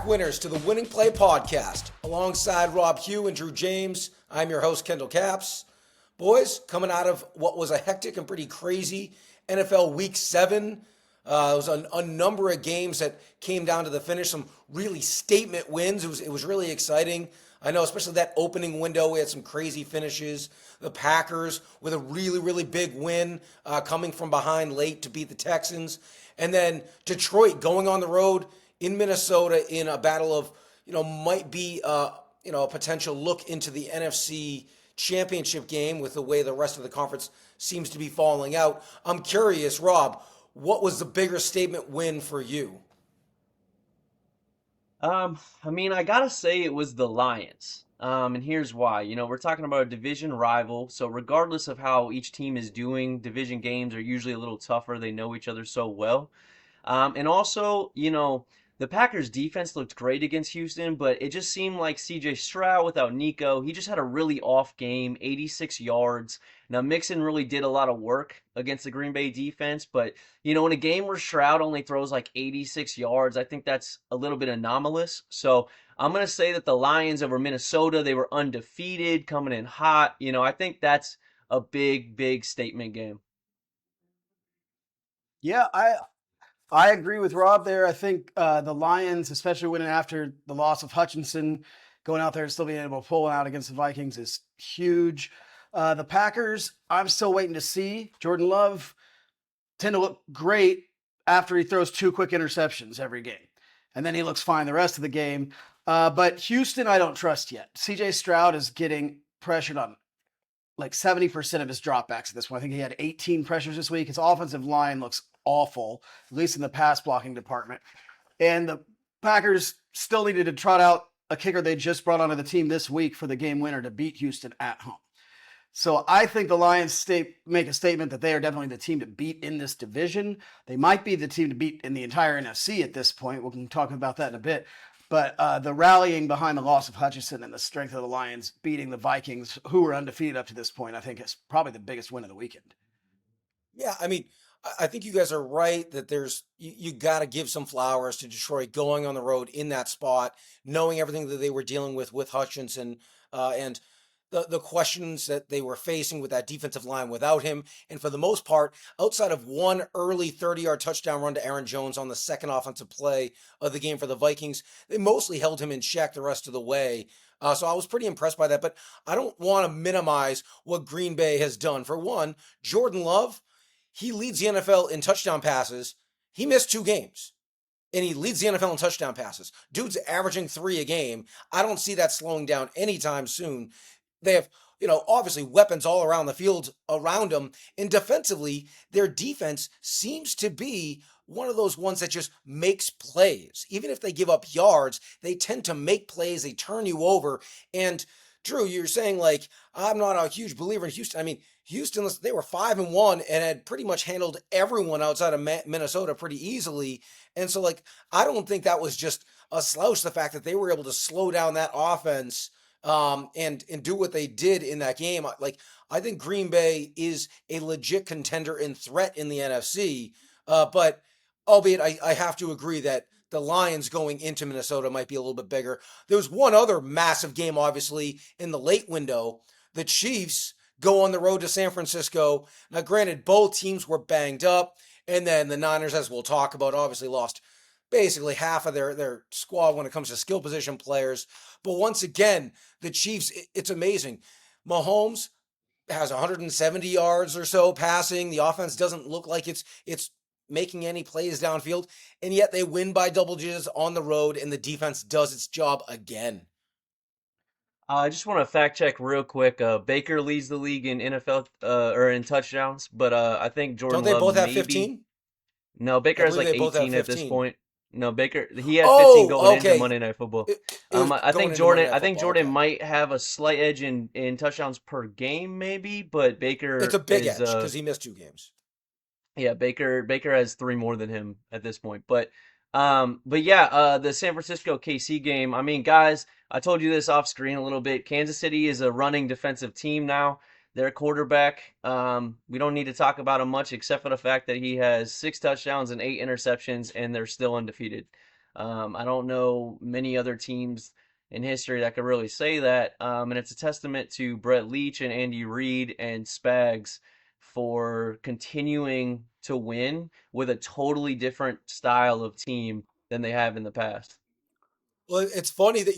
winners to the Winning Play Podcast. Alongside Robb Hue and Drew James, I'm your host, Kendall Capps. Boys, coming out of what was a hectic and pretty crazy NFL Week 7, it was a number of games that came down to the finish, some really statement wins. It was really exciting. I know, especially that opening window, we had some crazy finishes. The Packers with a really, really big win coming from behind late to beat the Texans. And then Detroit going on the road in Minnesota in a battle of, might be, a potential look into the NFC Championship game with the way the rest of the conference seems to be falling out. I'm curious, Rob, what was the bigger statement win for you? I gotta say it was the Lions. And here's why. We're talking about a division rival, so regardless of how each team is doing, division games are usually a little tougher. They know each other so well. And also, the Packers defense looked great against Houston, but it just seemed like CJ Stroud without Nico, he just had a really off game, 86 yards. Now Mixon really did a lot of work against the Green Bay defense, but in a game where Stroud only throws like 86 yards, I think that's a little bit anomalous. So I'm going to say that the Lions over Minnesota, they were undefeated, coming in hot. I think that's a big, big statement game. Yeah, I agree with Rob there. I think the Lions, especially winning after the loss of Hutchinson, going out there and still being able to pull out against the Vikings is huge. The Packers, I'm still waiting to see. Jordan Love tend to look great after he throws 2 quick interceptions every game. And then he looks fine the rest of the game. But Houston, I don't trust yet. CJ Stroud is getting pressured on like 70% of his dropbacks at this point. I think he had 18 pressures this week. His offensive line looks awful, at least in the pass blocking department. And the Packers still needed to trot out a kicker they just brought onto the team this week for the game winner to beat Houston at home. So I think the Lions make a statement that they are definitely the team to beat in this division. They might be the team to beat in the entire NFC at this point. We can talk about that in a bit. But the rallying behind the loss of Hutchinson and the strength of the Lions beating the Vikings, who were undefeated up to this point, I think is probably the biggest win of the weekend. Yeah, I think you guys are right that you got to give some flowers to Detroit going on the road in that spot, knowing everything that they were dealing with Hutchinson, and the questions that they were facing with that defensive line without him. And for the most part, outside of one early 30-yard touchdown run to Aaron Jones on the second offensive play of the game for the Vikings, they mostly held him in check the rest of the way. So I was pretty impressed by that, but I don't want to minimize what Green Bay has done. For one, Jordan Love, he leads the NFL in touchdown passes. He missed 2 games, and he leads the NFL in touchdown passes. Dude's averaging 3 a game. I don't see that slowing down anytime soon. They have, obviously weapons all around the field around them. And defensively, their defense seems to be one of those ones that just makes plays. Even if they give up yards, they tend to make plays. They turn you over. And Drew, you're saying I'm not a huge believer in Houston. Houston, they were 5-1 and had pretty much handled everyone outside of Minnesota pretty easily. And so I don't think that was just a slouch. The fact that they were able to slow down that offense and do what they did in that game. I think Green Bay is a legit contender and threat in the NFC. But albeit I have to agree that the Lions going into Minnesota might be a little bit bigger. There was one other massive game, obviously, in the late window. The Chiefs go on the road to San Francisco. Now, granted, both teams were banged up. And then the Niners, as we'll talk about, obviously lost basically half of their squad when it comes to skill position players. But once again, the Chiefs, it's amazing. Mahomes has 170 yards or so passing. The offense doesn't look like it's making any plays downfield, and yet they win by double digits on the road, and the defense does its job again. I just want to fact check real quick. Baker leads the league in NFL or in touchdowns, but I think Don't Jordan they Love both have maybe. 15? No, I Baker has believe like they both have 18 at this 15. point. No, Baker he had 15 Oh, going into okay. Monday Night Football. It was I going think into Monday Jordan. Night I think Football. Jordan Okay. might have a slight edge in touchdowns per game, maybe, but It's a Baker big is edge because he missed 2 games. yeah, Baker has 3 more than him at this point. But yeah, the San Francisco KC game. Guys, I told you this off screen a little bit. Kansas City is a running defensive team now. Their quarterback, we don't need to talk about him much except for the fact that he has 6 touchdowns and 8 interceptions, and they're still undefeated. I don't know many other teams in history that could really say that. And it's a testament to Brett Leach and Andy Reid and Spags for continuing to win with a totally different style of team than they have in the past. Well, it's funny that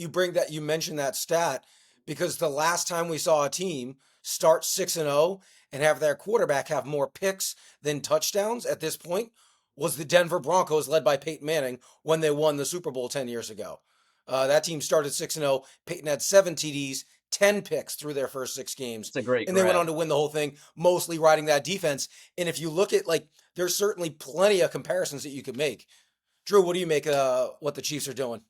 you mentioned that stat because the last time we saw a team start 6-0 and have their quarterback have more picks than touchdowns at this point was the Denver Broncos led by Peyton Manning when they won the Super Bowl 10 years ago. That team started 6-0. Peyton had 7 TDs, 10 picks through their first 6 games, It's a great and they went grab. on to win the whole thing, mostly riding that defense. And if you look at, like, there's certainly plenty of comparisons that you could make. Drew, what do you make what the Chiefs are doing?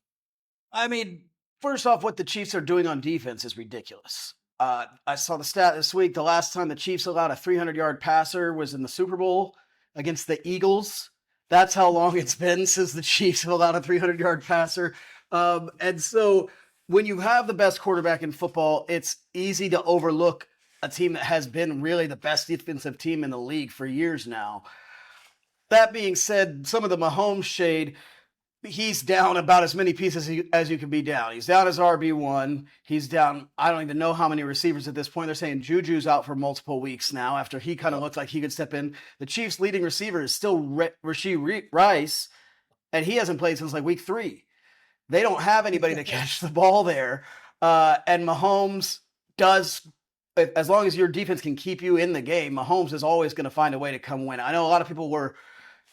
I mean, first off, what the Chiefs are doing on defense is ridiculous. I saw the stat this week. The last time the Chiefs allowed a 300-yard passer was in the Super Bowl against the Eagles. That's how long it's been since the Chiefs have allowed a 300-yard passer. And so when you have the best quarterback in football, it's easy to overlook a team that has been really the best defensive team in the league for years now. That being said, some of the Mahomes shade, he's down about as many pieces as you can be down. He's down as RB1. He's down, I don't even know how many receivers at this point. They're saying Juju's out for multiple weeks now after he kind of looked like he could step in. The Chiefs' leading receiver is still Rashee Rice, and he hasn't played since like week 3. They don't have anybody to catch the ball there. And Mahomes does, as long as your defense can keep you in the game, Mahomes is always going to find a way to come win. I know a lot of people were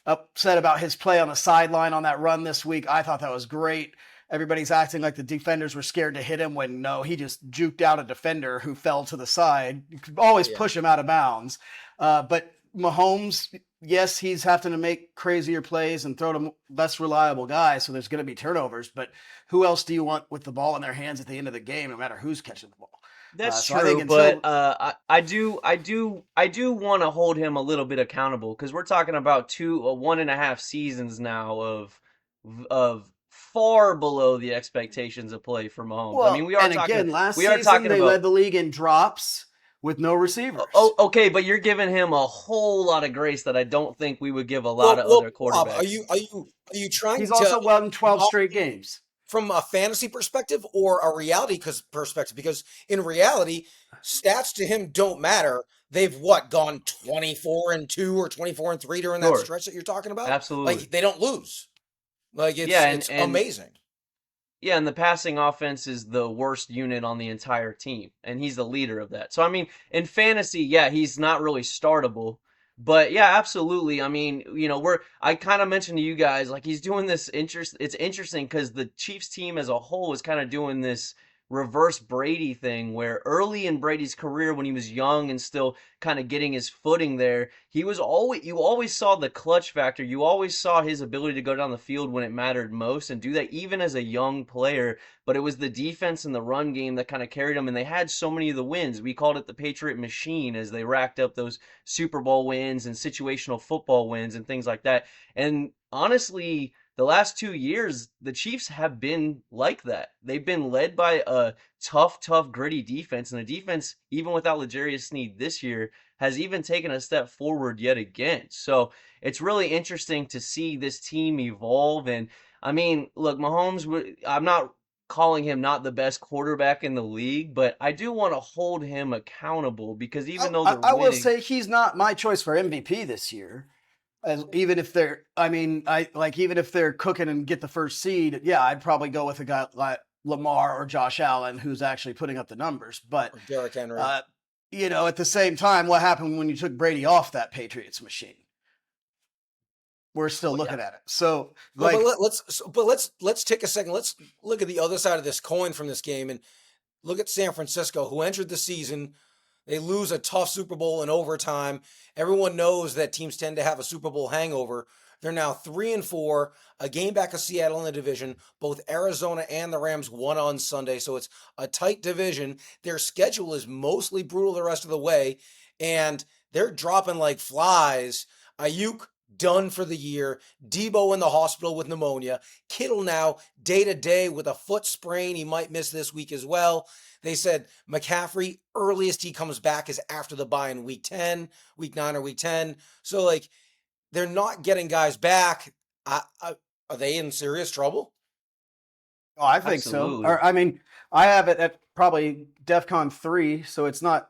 upset about his play on the sideline on that run this week. I thought that was great. Everybody's acting like the defenders were scared to hit him when no, he just juked out a defender who fell to the side. You could always push him out of bounds. But Mahomes, yes, he's having to make crazier plays and throw to less reliable guys, so there's going to be turnovers. But who else do you want with the ball in their hands at the end of the game, no matter who's catching the ball? That's So I think true, but I do want to hold him a little bit accountable because we're talking about 1.5 seasons now of far below the expectations of play for Mahomes. I mean, well, and again, last we are season talking they about. led the league in drops with no receivers. Oh, okay, but you're giving him a whole lot of grace that I don't think we would give a lot Well, of well, other Rob, quarterbacks. are you trying He's to also won 12 straight games. from a fantasy perspective or a reality perspective? Because in reality, stats to him don't matter. They've gone 24-2 or 24-3 during that Sure, stretch that you're talking about. absolutely. Like they don't lose. Like Yeah, it's amazing. yeah, and the passing offense is the worst unit on the entire team, and he's the leader of that. So, I mean, in fantasy, yeah, he's not really startable, but yeah, absolutely. I mean, I kind of mentioned to you guys, like, he's doing this it's interesting because the Chiefs team as a whole is kind of doing this reverse Brady thing where early in Brady's career when he was young and still kind of getting his footing there, you always saw the clutch factor. You always saw his ability to go down the field when it mattered most and do that even as a young player. But it was the defense and the run game that kind of carried them, and they had so many of the wins. We called it the Patriot Machine as they racked up those Super Bowl wins and situational football wins and things like that. And honestly, the last 2 years, the Chiefs have been like that. They've been led by a tough, gritty defense, and the defense, even without L'Jarius Sneed this year, has even taken a step forward yet again. So it's really interesting to see this team evolve. And I mean, look, Mahomes, I'm not calling him not the best quarterback in the league, but I do want to hold him accountable because even though they're I will winning, say he's not my choice for MVP this year. Even if they're, I mean, even if they're cooking and get the first seed, yeah, I'd probably go with a guy like Lamar or Josh Allen who's actually putting up the numbers. But Or Derrick Henry. at the same time, what happened when you took Brady off that Patriots machine? We're still well, yeah, looking at it. So, But, like, let's take a second. Let's look at the other side of this coin from this game and look at San Francisco, who entered the season. They lose a tough Super Bowl in overtime. Everyone knows that teams tend to have a Super Bowl hangover. They're now 3-4, a game back of Seattle in the division. Both Arizona and the Rams won on Sunday, so it's a tight division. Their schedule is mostly brutal the rest of the way, and they're dropping like flies. Ayuk done for the year. Debo in the hospital with pneumonia. Kittle now day to day with a foot sprain. He might miss this week as well. They said McCaffrey, earliest he comes back is after the bye in week 10, week 9 or week 10. So, like, they're not getting guys back. Are they in serious trouble? Oh, I think so. Absolutely. Or I mean, I have it at probably DEFCON 3, so it's not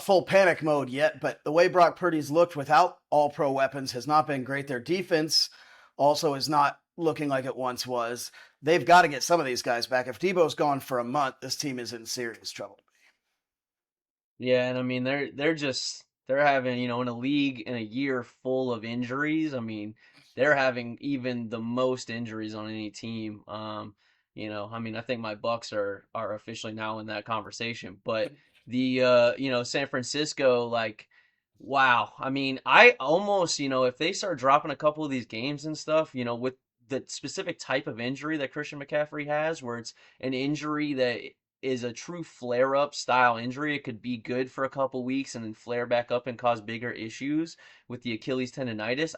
full panic mode yet, but the way Brock Purdy's looked without all pro weapons has not been great. Their defense also is not looking like it once was. They've got to get some of these guys back. If Debo's gone for a month, this team is in serious trouble. Yeah, and I mean they're having, in a league in a year full of injuries. I mean, they're having even the most injuries on any team. I mean, I think my Bucks are officially now in that conversation, but the San Francisco, like, wow. I mean, I almost, if they start dropping a couple of these games and stuff, with the specific type of injury that Christian McCaffrey has, where it's an injury that is a true flare up style injury. It could be good for a couple weeks and then flare back up and cause bigger issues with the Achilles tendonitis.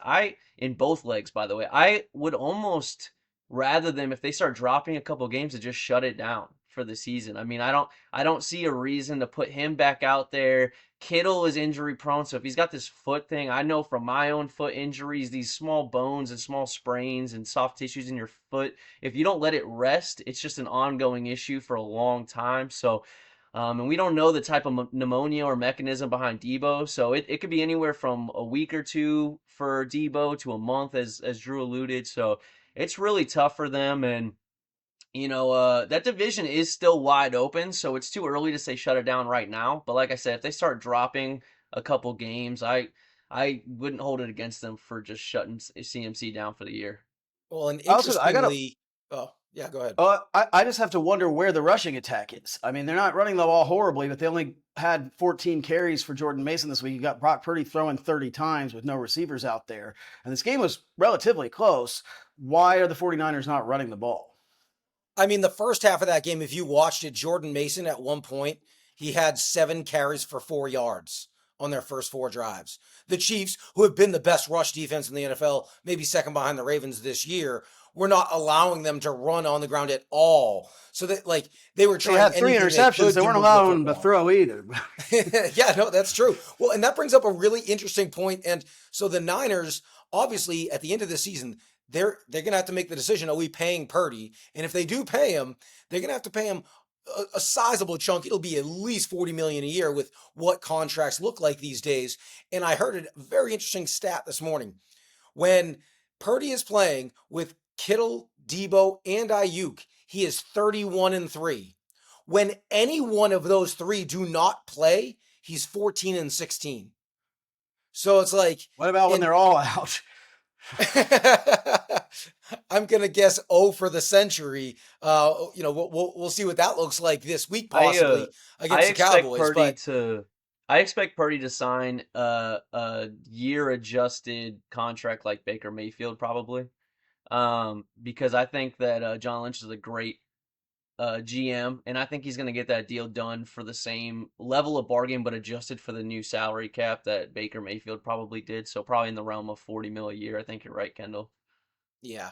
In both legs, by the way, I would almost rather them, if they start dropping a couple games, to just shut it down for the season. I mean, I don't see a reason to put him back out there. Kittle is injury prone, so if he's got this foot thing, I know from my own foot injuries, these small bones and small sprains and soft tissues in your foot, if you don't let it rest, it's just an ongoing issue for a long time. So, and we don't know the type of pneumonia or mechanism behind Debo, so it could be anywhere from a week or two for Debo to a month, as Drew alluded. So it's really tough for them, and that division is still wide open, so it's too early to say shut it down right now. But like I said, if they start dropping a couple games, I wouldn't hold it against them for just shutting CMC down for the year. Well, and Also, I got to interestingly, oh yeah, go ahead. I just have to wonder where the rushing attack is. I mean, they're not running the ball horribly, but they only had 14 carries for Jordan Mason this week. You got Brock Purdy throwing 30 times with no receivers out there. And this game was relatively close. Why are the 49ers not running the ball? I mean, the first half of that game, if you watched it, Jordan Mason at one point, he had 7 carries for 4 yards on their first 4 drives. The Chiefs, who have been the best rush defense in the NFL, maybe second behind the Ravens this year, were not allowing them to run on the ground at all. So that like they were They trying had 3 anything they interceptions. could They to weren't move the allowing them to football. throw either. Yeah, no, that's true. Well, and that brings up a really interesting point. And so the Niners, obviously, at the end of the season, they're gonna have to make the decision: are we paying Purdy? And if they do pay him, they're gonna have to pay him a sizable chunk. It'll be at least 40 million a year with what contracts look like these days. And I heard a very interesting stat this morning when Purdy is playing with Kittle, Debo, and Ayuk. He is 31-3. When any one of those three do not play, he's 14-16. So it's like, What about when and they're all out? I'm gonna guess O for the century. We'll see what that looks like this week, I possibly I against the expect Cowboys. Purdy But to I expect Purdy to sign a year adjusted contract like Baker Mayfield probably. Because I think that John Lynch is a great GM, and I think he's going to get that deal done for the same level of bargain, but adjusted for the new salary cap that Baker Mayfield probably did. So probably in the realm of 40 mil a year. I think you're right, Kendall. yeah.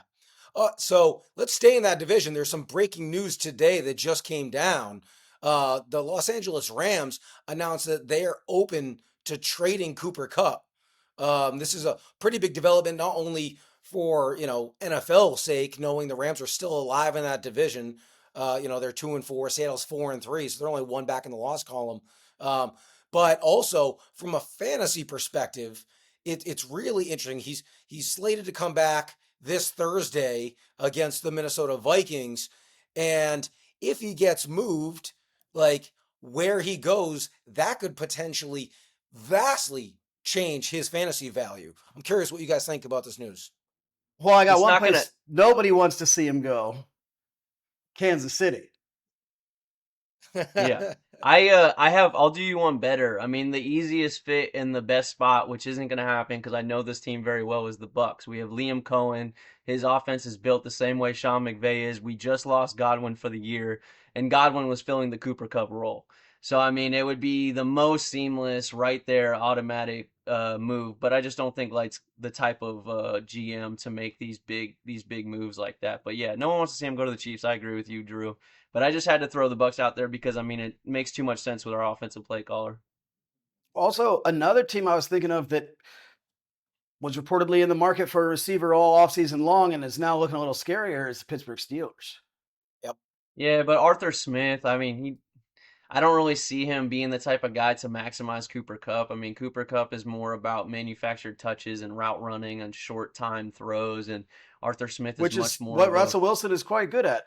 So let's stay in that division. There's some breaking news today that just came down. The Los Angeles Rams announced that they are open to trading Cooper Kupp. This is a pretty big development, not only for NFL sake, knowing the Rams are still alive in that division. They're 2-4. Seattle's 4-3, so they're only one back in the loss column. Um, but also from a fantasy perspective, it's really interesting. He's slated to come back this Thursday against the Minnesota Vikings. And if he gets moved, like where he goes, that could potentially vastly change his fantasy value. I'm curious what you guys think about this news. Well, I got It's one not gonna. place nobody wants to see him go. Kansas City. Yeah. I'll do you one better. I mean, the easiest fit and the best spot, which isn't going to happen because I know this team very well, is the Bucks. We have Liam Cohen. His offense is built the same way Sean McVay is. We just lost Godwin for the year, and Godwin was filling the Cooper Kupp role. So I mean, it would be the most seamless, right there, automatic move. But I just don't think like the type of GM to make these big moves like that. But yeah, no one wants to see him go to the Chiefs. I agree with you, Drew. But I just had to throw the Bucks out there because I mean it makes too much sense with our offensive play caller. Also, another team I was thinking of that was reportedly in the market for a receiver all offseason long and is now looking a little scarier is the Pittsburgh Steelers. Yep. Yeah, but Arthur Smith, I mean, I don't really see him being the type of guy to maximize Cooper Kupp. I mean, Cooper Kupp is more about manufactured touches and route running and short time throws, and Arthur Smith is Which much is more what of a Russell Wilson is quite good at.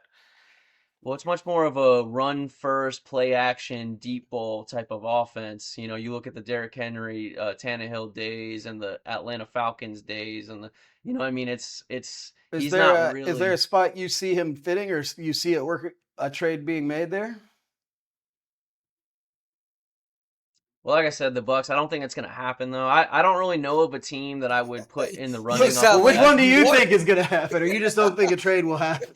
well, it's much more of a run first, play action, deep ball type of offense. You know, you look at the Derrick Henry, Tannehill days and the Atlanta Falcons days, and I mean, it's Is he's there not a really. spot you see him fitting, or you see a trade being made there? Well, like I said, the Bucks. I don't think it's gonna happen though. I don't really know of a team that I would put in the You running off sound Well, of which like one that. do you what? think is going to happen, or you just don't think a trade will happen?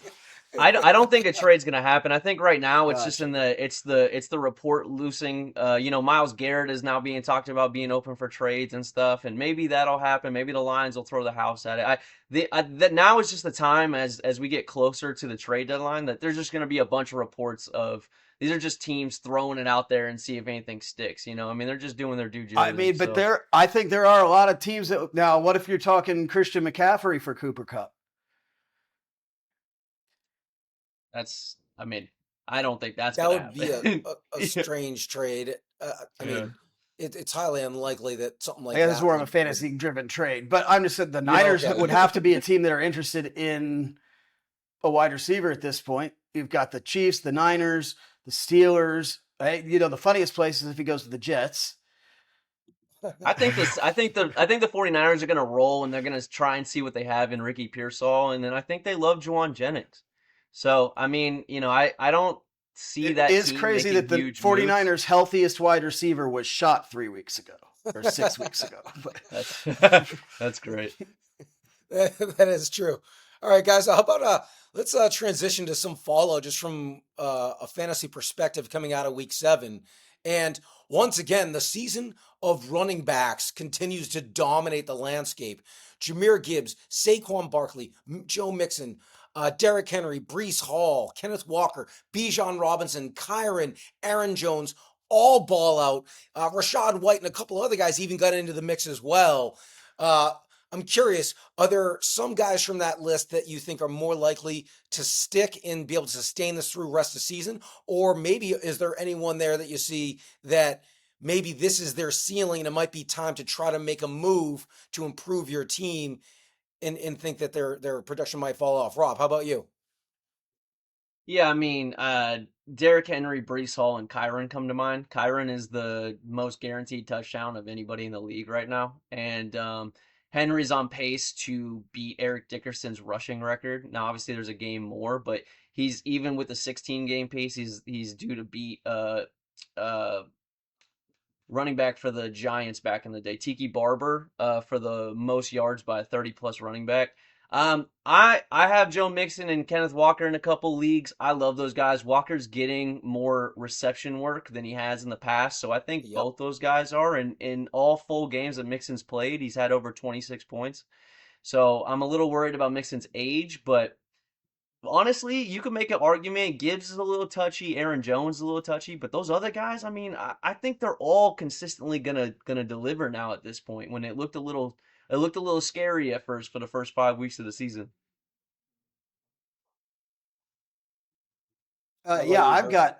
I don't think a trade's gonna happen. I think right now it's just Gotcha. in the report loosing. Myles Garrett is now being talked about being open for trades and stuff, and maybe that'll happen. Maybe the Lions will throw the house at it. That now is just the time as we get closer to the trade deadline that there's just gonna be a bunch of reports of these are just teams throwing it out there and see if anything sticks. I mean they're just doing their due I mean, diligence. but So I think there are a lot of teams that now. What if you're talking Christian McCaffrey for Cooper Kupp? I mean, I don't think that's That gonna would be happen. a Yeah. strange trade. I Yeah. mean, it's highly unlikely that something I like guess it's that more of a would. fantasy-driven trade, but I'm just saying the Yeah. Niners Okay. would have to be a team that are interested in a wide receiver at this point. You've got the Chiefs, the Niners, the Steelers. Right? The funniest place is if he goes to the Jets. I think the 49ers are gonna roll and they're gonna try and see what they have in Ricky Pearsall, and then I think they love Juwan Jennings. So I mean, I don't see It that is team crazy making that the huge moves. 49ers' healthiest wide receiver was shot 3 weeks ago or 6 weeks ago. That's that's great. That is true. All right, guys. How about let's transition to some follow just from a fantasy perspective coming out of Week 7, and once again the season of running backs continues to dominate the landscape. Jahmyr Gibbs, Saquon Barkley, Joe Mixon, Derrick Henry, Breece Hall, Kenneth Walker, Bijan Robinson, Kyron, Aaron Jones, all ball out. Rashad White and a couple other guys even got into the mix as well. Uh, I'm curious, are there some guys from that list that you think are more likely to stick and be able to sustain this through rest of the season? Or maybe is there anyone there that you see that maybe this is their ceiling and it might be time to try to make a move to improve your team and think that their production might fall off? Rob, how about you? Yeah, I mean, Derrick Henry, Breece Hall, and Kyron come to mind. Kyron is the most guaranteed touchdown of anybody in the league right now, and Henry's on pace to beat Eric Dickerson's rushing record. Now, obviously, there's a game more, but he's even with the 16 game pace, he's due to beat uh running back for the Giants back in the day, Tiki Barber, for the most yards by a 30 plus running back. I have Joe Mixon and Kenneth Walker in a couple leagues. I love those guys. Walker's getting more reception work than he has in the past, so I think Yep. both those guys are. And in all full games that Mixon's played, he's had over 26 points. So I'm a little worried about Mixon's age, but honestly, you could make an argument. Gibbs is a little touchy. Aaron Jones is a little touchy, but those other guys, I mean, I think they're all consistently gonna deliver now at this point. When it looked a little scary at first for the first 5 weeks of the season. How about Yeah, you, I've Hirsch? got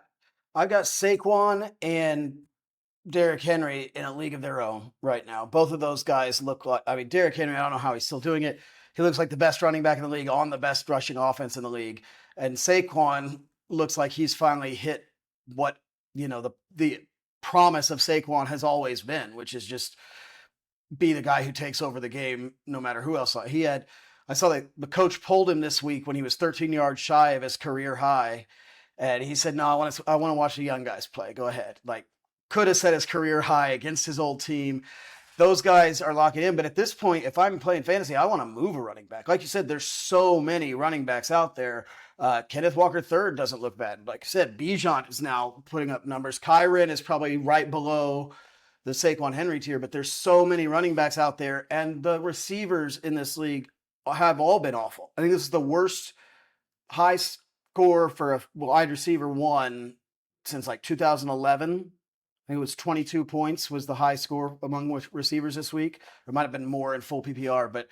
I've got Saquon and Derrick Henry in a league of their own right now. Both of those guys look like, I mean, Derrick Henry, I don't know how he's still doing it. He looks like the best running back in the league on the best rushing offense in the league. And Saquon looks like he's finally hit what, the promise of Saquon has always been, which is just be the guy who takes over the game no matter who else. I saw that the coach pulled him this week when he was 13 yards shy of his career high. And he said, no, I want to watch the young guys play. Go ahead. Like, could have set his career high against his old team. Those guys are locking in. But at this point, if I'm playing fantasy, I want to move a running back. Like you said, there's so many running backs out there. Kenneth Walker III doesn't look bad. Like I said, Bijan is now putting up numbers. Kyron is probably right below the Saquon Henry tier, but there's so many running backs out there, and the receivers in this league have all been awful. I think this is the worst high score for a wide receiver one since like 2011. I think it was 22 points was the high score among receivers this week. There might have been more in full PPR, but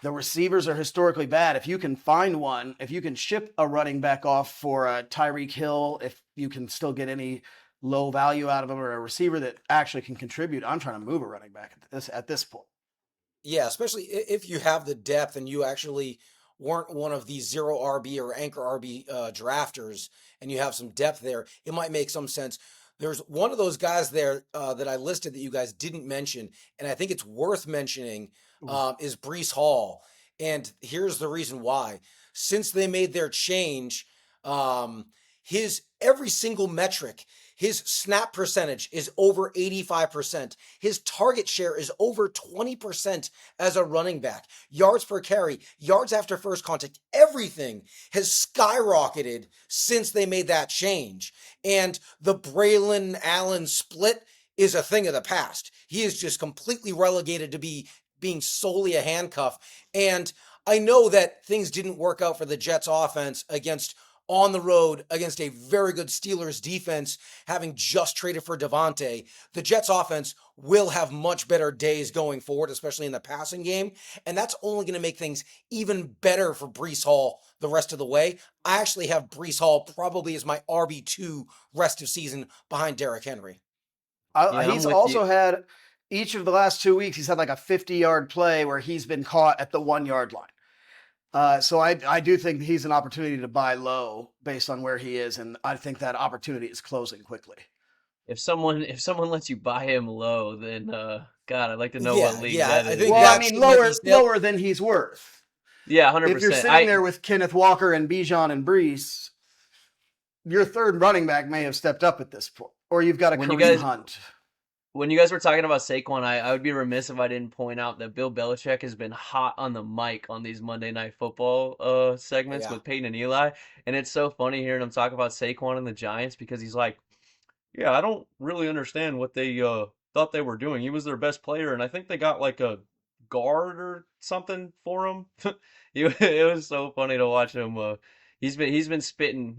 the receivers are historically bad. If you can find one, if you can ship a running back off for a Tyreek Hill, if you can still get any low value out of him, or a receiver that actually can contribute, I'm trying to move a running back at this point. Yeah, especially if you have the depth and you actually weren't one of these zero RB or anchor RB drafters, and you have some depth there, it might make some sense. There's one of those guys there that I listed that you guys didn't mention, and I think it's worth mentioning is Brees Hall. And here's the reason why. Since they made their change, um, his every single metric, his snap percentage is over 85%. His target share is over 20% as a running back. Yards per carry, yards after first contact, everything has skyrocketed since they made that change. And the Braylon Allen split is a thing of the past. He is just completely relegated to being solely a handcuff. And I know that things didn't work out for the Jets offense against on the road against a very good Steelers defense, having just traded for Devontae. The Jets offense will have much better days going forward, especially in the passing game. And that's only going to make things even better for Brees Hall the rest of the way. I actually have Brees Hall probably as my RB2 rest of season behind Derrick Henry. Yeah, I'm He's with you. also had each of the last 2 weeks, he's had like a 50-yard play where he's been caught at the 1 yard line. So I do think he's an opportunity to buy low based on where he is, and I think that opportunity is closing quickly. If someone lets you buy him low, then God, I'd like to know what Yeah, league yeah, that I think is. Well, I that mean, might be lower than he's worth. Yeah, If you're 100%. sitting there with Kenneth Walker and Bijan and Brees, your third running back may have stepped up at this point, or you've got a When you Kareem guys Hunt. when you guys were talking about Saquon, I would be remiss if I didn't point out that Bill Belichick has been hot on the mic on these Monday Night Football segments Yeah. with Peyton and Eli, and it's so funny hearing him talk about Saquon and the Giants because he's like, yeah, I don't really understand what they thought they were doing. He was their best player, and I think they got like a guard or something for him. It was so funny to watch him. He's been spitting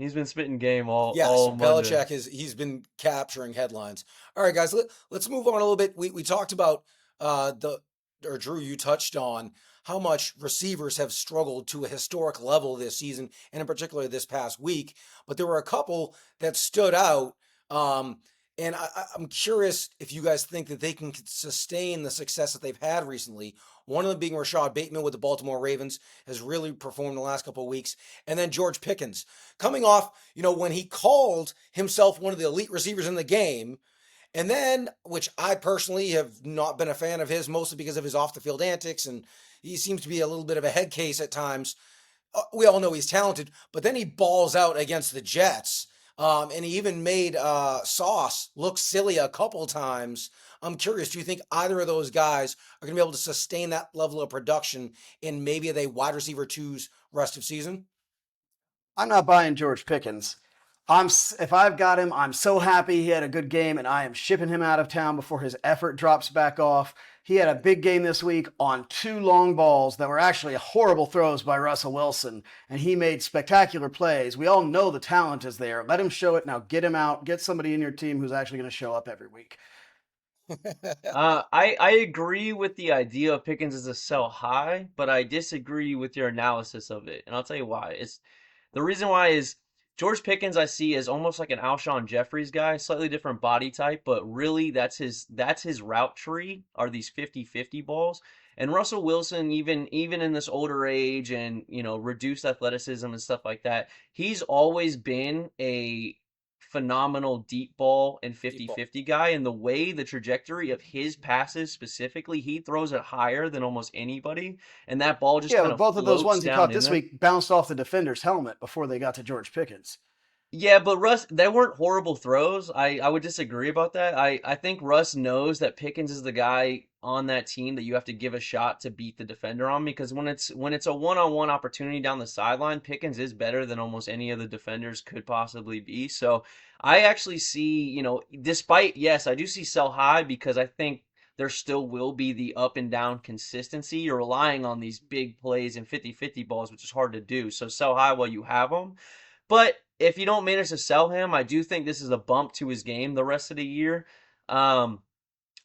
game Yes, all Monday. Belichick he's been capturing headlines. All right, guys, let's move on a little bit. We talked about the or Drew, you touched on how much receivers have struggled to a historic level this season, and in particular this past week. But there were a couple that stood out. Um, and I'm curious if you guys think that they can sustain the success that they've had recently. One of them being Rashad Bateman with the Baltimore Ravens has really performed the last couple of weeks. And then George Pickens coming off, when he called himself one of the elite receivers in the game, and then, which I personally have not been a fan of his, mostly because of his off the field antics, and he seems to be a little bit of a head case at times. We all know he's talented, but then he balls out against the Jets. And he even made Sauce look silly a couple times. I'm curious, do you think either of those guys are going to be able to sustain that level of production in maybe the wide receiver two's rest of season? I'm not buying George Pickens. If I've got him, I'm so happy he had a good game, and I am shipping him out of town before his effort drops back off. He had a big game this week on 2 long balls that were actually horrible throws by Russell Wilson, and he made spectacular plays. We all know the talent is there. Let him show it now. Get him out. Get somebody in your team who's actually going to show up every week. I agree with the idea of Pickens as a sell high, but I disagree with your analysis of it, and I'll tell you why. It's the reason why is George Pickens I see as almost like an Alshon Jeffries guy, slightly different body type, but really that's his route tree are these 50-50 balls. And Russell Wilson, even in this older age and reduced athleticism and stuff like that, he's always been a phenomenal deep ball and Deep ball. 50-50 guy, and the way the trajectory of his passes specifically, he throws it higher than almost anybody, and that ball just Yeah, kind but of both of those floats ones he down caught in this there. week bounced off the defender's helmet before they got to George Pickens. Yeah, but Russ, they weren't horrible throws. I would disagree about that. I think Russ knows that Pickens is the guy on that team that you have to give a shot to beat the defender on, because when it's a one-on-one opportunity down the sideline, Pickens is better than almost any of the defenders could possibly be. So I actually see, despite, yes, I do see sell high because I think there still will be the up and down consistency. You're relying on these big plays and 50-50 balls, which is hard to do. So sell high while you have them. But if you don't manage to sell him, I do think this is a bump to his game the rest of the year. Um,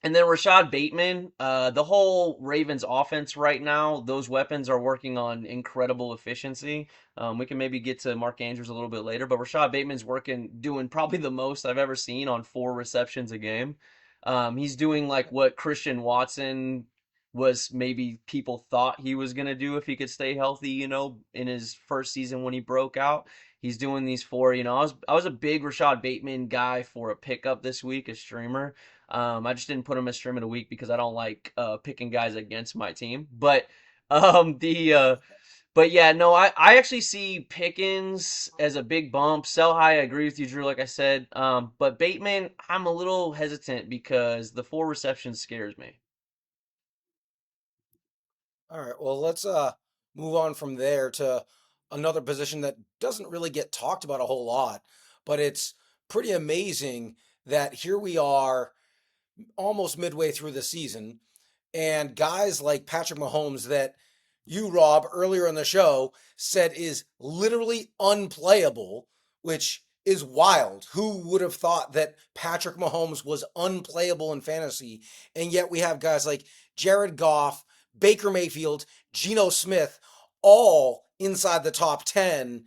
and then Rashad Bateman, the whole Ravens offense right now, those weapons are working on incredible efficiency. We can maybe get to Mark Andrews a little bit later, but Rashad Bateman's doing probably the most I've ever seen on 4 receptions a game. He's doing like what Christian Watson was maybe people thought he was going to do if he could stay healthy, in his first season when he broke out. He's doing these four, I was a big Rashad Bateman guy for a pickup this week, a streamer. I just didn't put him as stream of the week because I don't like picking guys against my team. The but yeah, no, I actually see Pickens as a big bump. Sell high, I agree with you, Drew, like I said. But Bateman, I'm a little hesitant because the 4 receptions scares me. All right. Well, let's move on from there to another position that doesn't really get talked about a whole lot, but it's pretty amazing that here we are almost midway through the season, and guys like Patrick Mahomes that you, Rob, earlier in the show said is literally unplayable, which is wild. Who would have thought that Patrick Mahomes was unplayable in fantasy? And yet we have guys like Jared Goff, Baker Mayfield, Geno Smith, all inside the top 10.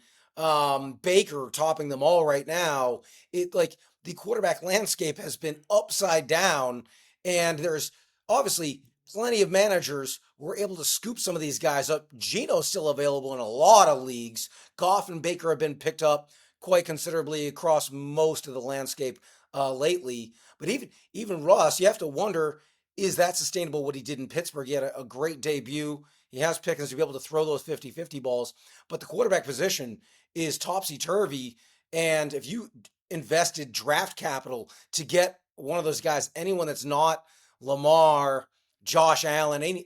Baker topping them all right now. It like the quarterback landscape has been upside down, and there's obviously plenty of managers were able to scoop some of these guys up. Geno's still available in a lot of leagues. Goff and Baker have been picked up quite considerably across most of the landscape lately. But even Russ, you have to wonder, is that sustainable what he did in Pittsburgh? He had a great debut. He has Pickens to be able to throw those 50-50 balls. But the quarterback position is topsy-turvy. And if you invested draft capital to get one of those guys, anyone that's not Lamar, Josh Allen,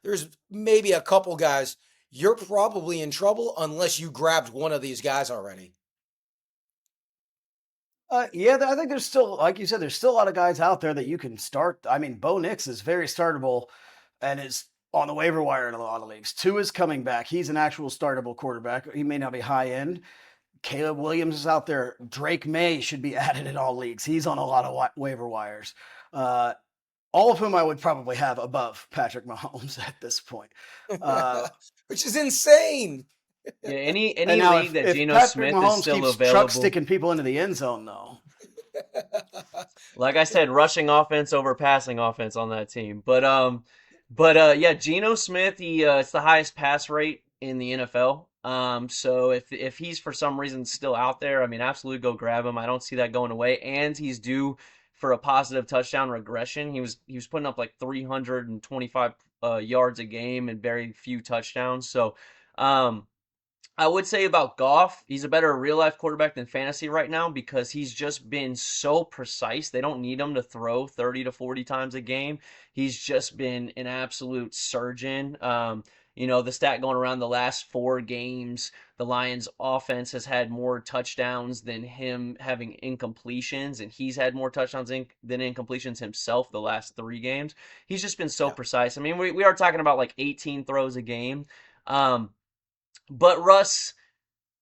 there's maybe a couple guys, you're probably in trouble unless you grabbed one of these guys already. Yeah, I think there's still, like you said, there's still a lot of guys out there that you can start. I mean, Bo Nix is very startable and is on the waiver wire in a lot of leagues. Tua is coming back. He's an actual startable quarterback. He may not be high end. Caleb Williams is out there. Drake May should be added in all leagues. He's on a lot of waiver wires. All of whom I would probably have above Patrick Mahomes at this point. Which is insane. Yeah, any And now league that if Geno Patrick Smith is Mahomes still keeps available. truck sticking people into the end zone, though. Like I said, rushing offense over passing offense on that team. Yeah, Geno Smith, it's the highest pass rate in the NFL. So if he's for some reason still out there, I mean, absolutely go grab him. I don't see that going away, and he's due for a positive touchdown regression. He was putting up like 325 yards a game and very few touchdowns. So, I would say about Goff, he's a better real life quarterback than fantasy right now because he's just been so precise. They don't need him to throw 30 to 40 times a game. He's just been an absolute surgeon. The stat going around the last 4 games, the Lions offense has had more touchdowns than him having incompletions, and he's had more touchdowns than incompletions himself the last 3 games. He's just been so Yeah. precise. I mean, we are talking about like 18 throws a game. But Russ,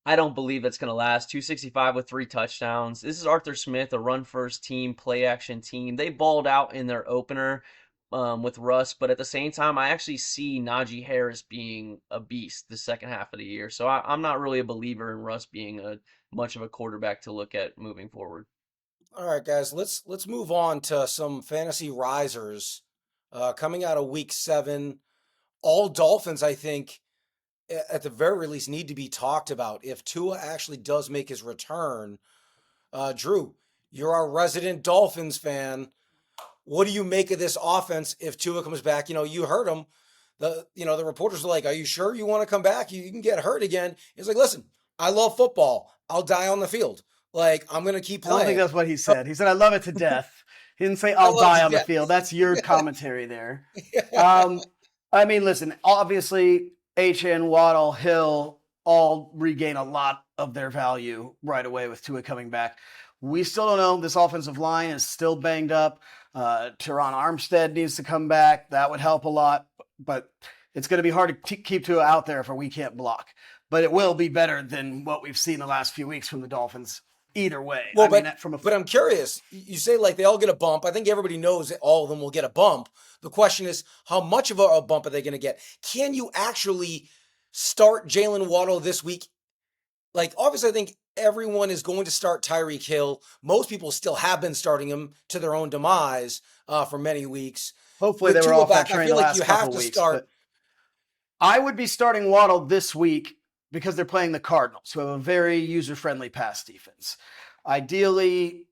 I don't believe that's going to last. 265 with 3 touchdowns. This is Arthur Smith, a run first team, play action team. They balled out in their opener with Russ, but at the same time, I actually see Najee Harris being a beast the second half of the year. So I'm not really a believer in Russ being much of a quarterback to look at moving forward. All right, guys, let's move on to some fantasy risers coming out of week 7. All Dolphins, I think, at the very least, need to be talked about. If Tua actually does make his return, Drew, you're our resident Dolphins fan. What do you make of this offense if Tua comes back? You heard him. The reporters are like, "Are you sure you want to come back? You can get hurt again." He's like, "Listen, I love football. I'll die on the field. Like I'm gonna keep I don't think playing." that's what he said. He said, I love it to death. He didn't say, I I'll love die to on the death. field. That's your commentary there. I mean, listen, obviously, HN, Waddle, Hill all regain a lot of their value right away with Tua coming back. We still don't know. This offensive line is still banged up. Teron Armstead needs to come back. That would help a lot. But it's going to be hard to keep Tua out there if we can't block. But it will be better than what we've seen the last few weeks from the Dolphins either way. Well, I mean, but from a but I'm curious. You say like they all get a bump. I think everybody knows that all of them will get a bump. The question is, how much of a bump are they going to get? Can you actually start Jalen Waddle this week? Like, obviously, I think everyone is going to start Tyreek Hill. Most people still have been starting him to their own demise for many weeks. hopefully With they were Tua off that back, I train feel the like you last have couple to weeks, start. but I would be starting Waddle this week because they're playing the Cardinals, who have a very user-friendly pass defense. Ideally,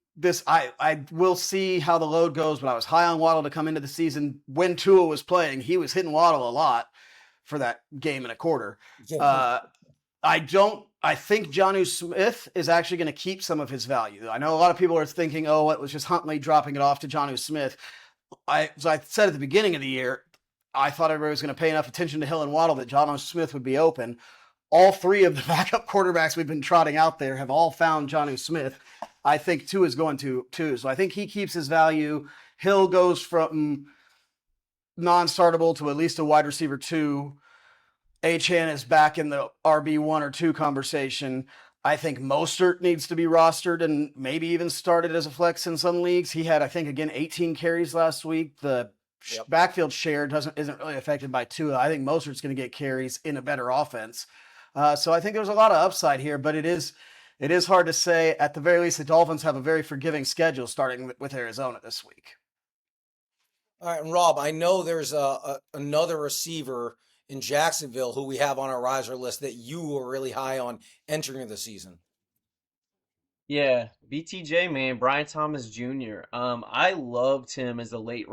I will see how the load goes, but I was high on Waddle to come into the season. When Tua was playing, he was hitting Waddle a lot for that game and a quarter. I think Jonnu Smith is actually going to keep some of his value. I know a lot of people are thinking, oh, it was just Huntley dropping it off to Jonnu Smith. As I said at the beginning of the year, I thought everybody was going to pay enough attention to Hill and Waddle that Jonnu Smith would be open. All three of the backup quarterbacks we've been trotting out there have all found Jonnu Smith. I think Tua is going to too. So I think he keeps his value. Hill goes from non-startable to at least a wide receiver 2. Achane is back in the RB1 or 2 conversation. I think Mostert needs to be rostered and maybe even started as a flex in some leagues. He had, I think, again, 18 carries last week. The backfield share isn't really affected by Tua. I think Mostert's going to get carries in a better offense. So I think there's a lot of upside here, but it is hard to say. At the very least, the Dolphins have a very forgiving schedule starting with Arizona this week. All right, and Rob, I know there's another receiver in Jacksonville who we have on our riser list that you were really high on entering the season. Yeah, BTJ, man, Brian Thomas Jr. I loved him as a late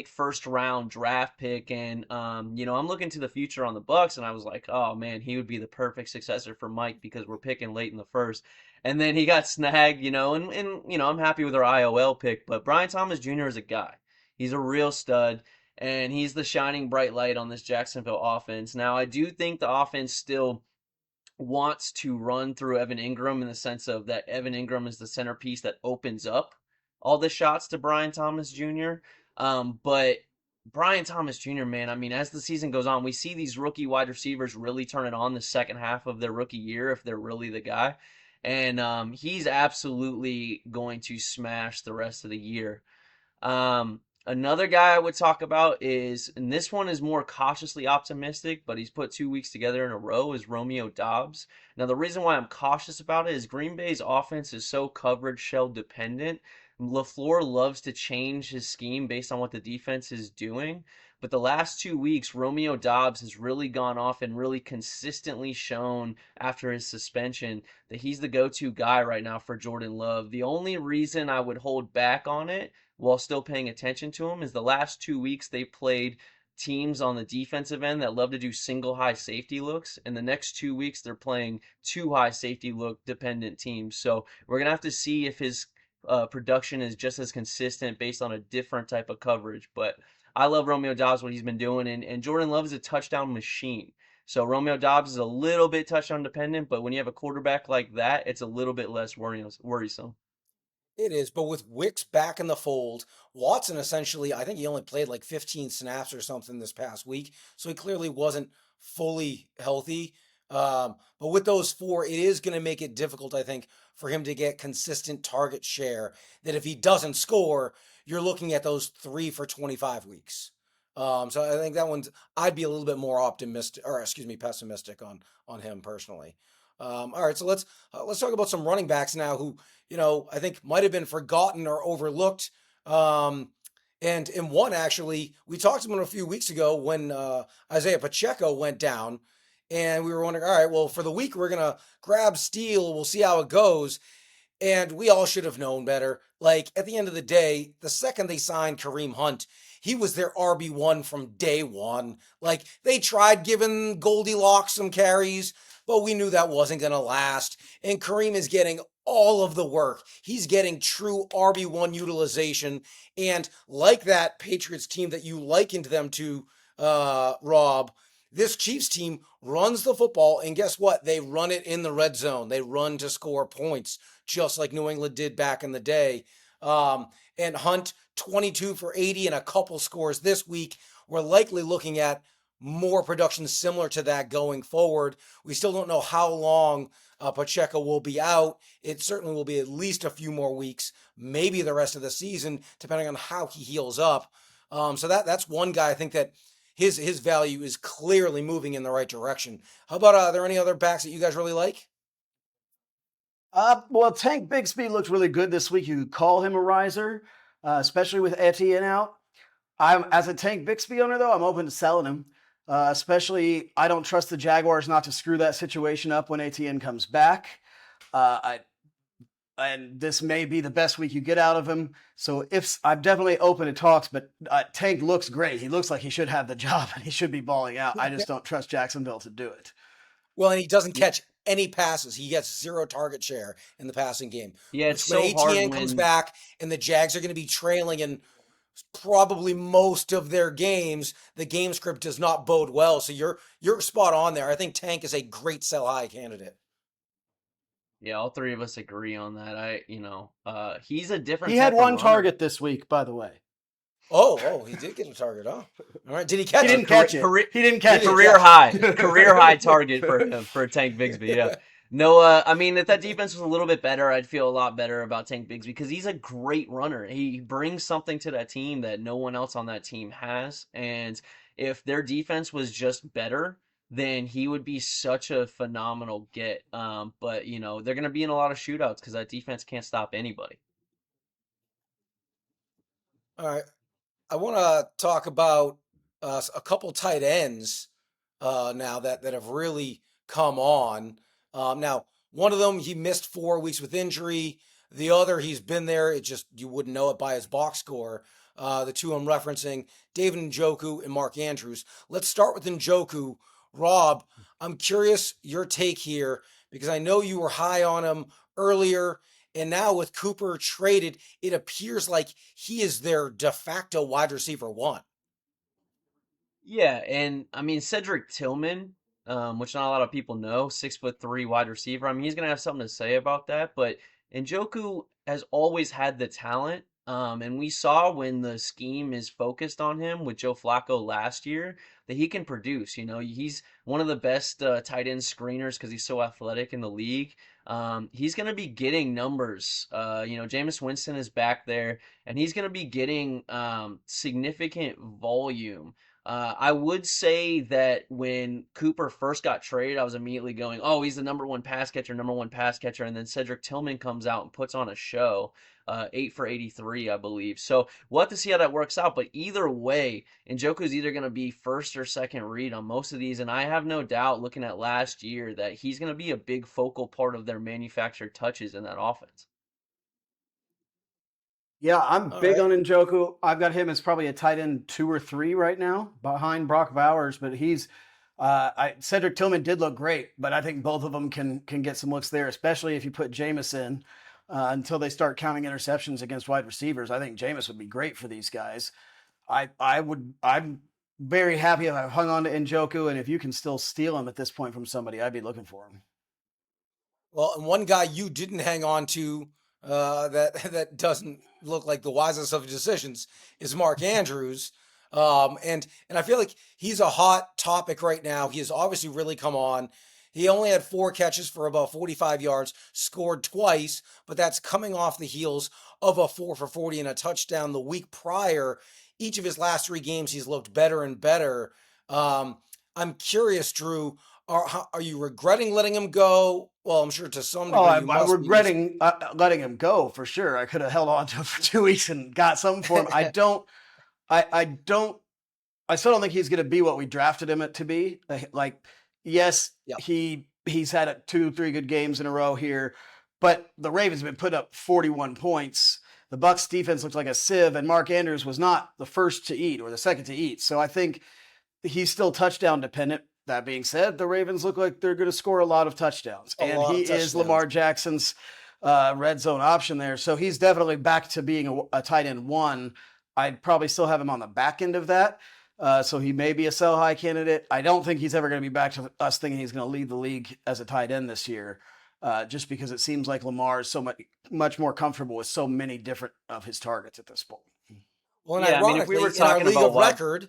first round draft pick, and I'm looking to the future on the Bucks, and I was like, oh man, he would be the perfect successor for Mike because we're picking late in the first, and then he got snagged, and I'm happy with our IOL pick, but Brian Thomas Jr. is a guy. He's a real stud. And he's the shining bright light on this Jacksonville offense. Now, I do think the offense still wants to run through Evan Ingram in the sense of that Evan Ingram is the centerpiece that opens up all the shots to Brian Thomas Jr. But Brian Thomas Jr., man, I mean, as the season goes on, we see these rookie wide receivers really turn it on the second half of their rookie year if they're really the guy. And he's absolutely going to smash the rest of the year. Another guy I would talk about is, and this one is more cautiously optimistic, but he's put 2 weeks together in a row, is Romeo Doubs. Now, the reason why I'm cautious about it is Green Bay's offense is so coverage shell dependent. LaFleur loves to change his scheme based on what the defense is doing. But the last 2 weeks, Romeo Doubs has really gone off and really consistently shown after his suspension that he's the go-to guy right now for Jordan Love. The only reason I would hold back on it while still paying attention to him is the last 2 weeks they played teams on the defensive end that love to do single high safety looks, and the next 2 weeks they're playing two high safety look dependent teams. So we're gonna have to see if his production is just as consistent based on a different type of coverage. But I love Romeo Doubs, what he's been doing, and Jordan Love is a touchdown machine. So Romeo Doubs is a little bit touchdown dependent, but when you have a quarterback like that, it's a little bit less worrisome. It is, but with Wicks back in the fold, Watson essentially, I think he only played like 15 snaps or something this past week, so he clearly wasn't fully healthy. But with those four, it is going to make it difficult, I think, for him to get consistent target share. That if he doesn't score, you're looking at those 3 for 25 weeks. So I think that one's, I'd be a little bit more optimistic, or excuse me, pessimistic on him personally. All right, so let's talk about some running backs now who I think might have been forgotten or overlooked. And in one, actually, we talked about him a few weeks ago when Isaiah Pacheco went down, and we were wondering, all right, well, for the week, we're going to grab Steele. We'll see how it goes. And we all should have known better. Like, at the end of the day, the second they signed Kareem Hunt, he was their RB1 from day one. Like, they tried giving Goldilocks some carries, but we knew that wasn't going to last. And Kareem is getting all of the work. He's getting true RB1 utilization. And like that Patriots team that you likened them to, Rob, this Chiefs team runs the football, and guess what? They run it in the red zone. They run to score points, just like New England did back in the day. And Hunt, 22 for 80 and a couple scores this week. We're likely looking at more production similar to that going forward. We still don't know how long Pacheco will be out. It certainly will be at least a few more weeks, maybe the rest of the season, depending on how he heals up. So that's one guy I think that his value is clearly moving in the right direction. How about are there any other backs that you guys really like? Well, Tank Bigsby looked really good this week. You could call him a riser, especially with Etienne out. As a Tank Bixby owner, though, I'm open to selling him. Especially, I don't trust the Jaguars not to screw that situation up when Etienne comes back. I and this may be the best week you get out of him. So if I'm definitely open to talks, but Tank looks great. He looks like he should have the job and he should be balling out. I just don't trust Jacksonville to do it. Well, and he doesn't catch any passes. He gets zero target share in the passing game. Yeah, it's Which when so hard ATN comes when back and the Jags are going to be trailing in probably most of their games, the game script does not bode well. So you're spot on there. I think Tank is a great sell high candidate. yeah, all three of us agree on that. He's a different He had type of one runner. target this week, by the way. Oh, he did get a target, huh? All right. Did he catch He didn't it? catch it. He didn't catch it. Career high target for him, for Tank Bigsby. Yeah. No, I mean, if that defense was a little bit better, I'd feel a lot better about Tank Bigsby because he's a great runner. He brings something to that team that no one else on that team has. And if their defense was just better, then he would be such a phenomenal get. But they're going to be in a lot of shootouts because that defense can't stop anybody. All right. I want to talk about a couple tight ends now that have really come on. Now, one of them he missed 4 weeks with injury. The other he's been there. It just you wouldn't know it by his box score. The two I'm referencing, David Njoku and Mark Andrews. Let's start with Njoku. Rob, I'm curious your take here because I know you were high on him earlier. And now with Cooper traded, it appears like he is their de facto wide receiver one. Yeah, and I mean Cedric Tillman, which not a lot of people know, 6'3" wide receiver. I mean he's gonna have something to say about that, but Njoku has always had the talent, and we saw when the scheme is focused on him with Joe Flacco last year that he can produce. He's one of the best tight end screeners because he's so athletic in the league. He's gonna be getting numbers. Jameis Winston is back there, and he's gonna be getting significant volume. I would say that when Cooper first got traded, I was immediately going, oh, he's the number one pass catcher. And then Cedric Tillman comes out and puts on a show, 8 for 83, I believe. So we'll have to see how that works out. But either way, Njoku's either going to be first or second read on most of these. And I have no doubt, looking at last year, that he's going to be a big focal part of their manufactured touches in that offense. Yeah, I'm All big right. on Njoku. I've got him as probably a tight end 2 or 3 right now behind Brock Bowers, but he's Cedric Tillman did look great, but I think both of them can get some looks there, especially if you put Jameis in until they start counting interceptions against wide receivers. I think Jameis would be great for these guys. I'm very happy if I've hung on to Njoku, and if you can still steal him at this point from somebody, I'd be looking for him. Well, and one guy you didn't hang on to that doesn't look like the wisest of decisions is Mark Andrews. And I feel like he's a hot topic right now. He has obviously really come on. He only had 4 catches for about 45 yards, scored twice, but that's coming off the heels of a 4 for 40 and a touchdown the week prior. Each of his last 3 games, he's looked better and better. I'm curious, Drew, are you regretting letting him go? Well, I'm sure to some degree Oh, you I'm must be. regretting letting him go for sure. I could have held on to him for 2 weeks and got something for him. I don't. I still don't think he's going to be what we drafted him to be. Yes, Yeah. he's had 2-3 good games in a row here, but the Ravens have been put up 41 points. The Bucs defense looks like a sieve, and Mark Andrews was not the first to eat or the second to eat. So I think he's still touchdown dependent. That being said, the Ravens look like they're going to score a lot of touchdowns, and he is Lamar Jackson's red zone option there. So he's definitely back to being a tight end 1. I'd probably still have him on the back end of that. So he may be a sell high candidate. I don't think he's ever going to be back to us thinking he's going to lead the league as a tight end this year, just because it seems like Lamar is so much more comfortable with so many different of his targets at this point. Well, and Yeah, I mean, if we ironically, were in our talking league about of record,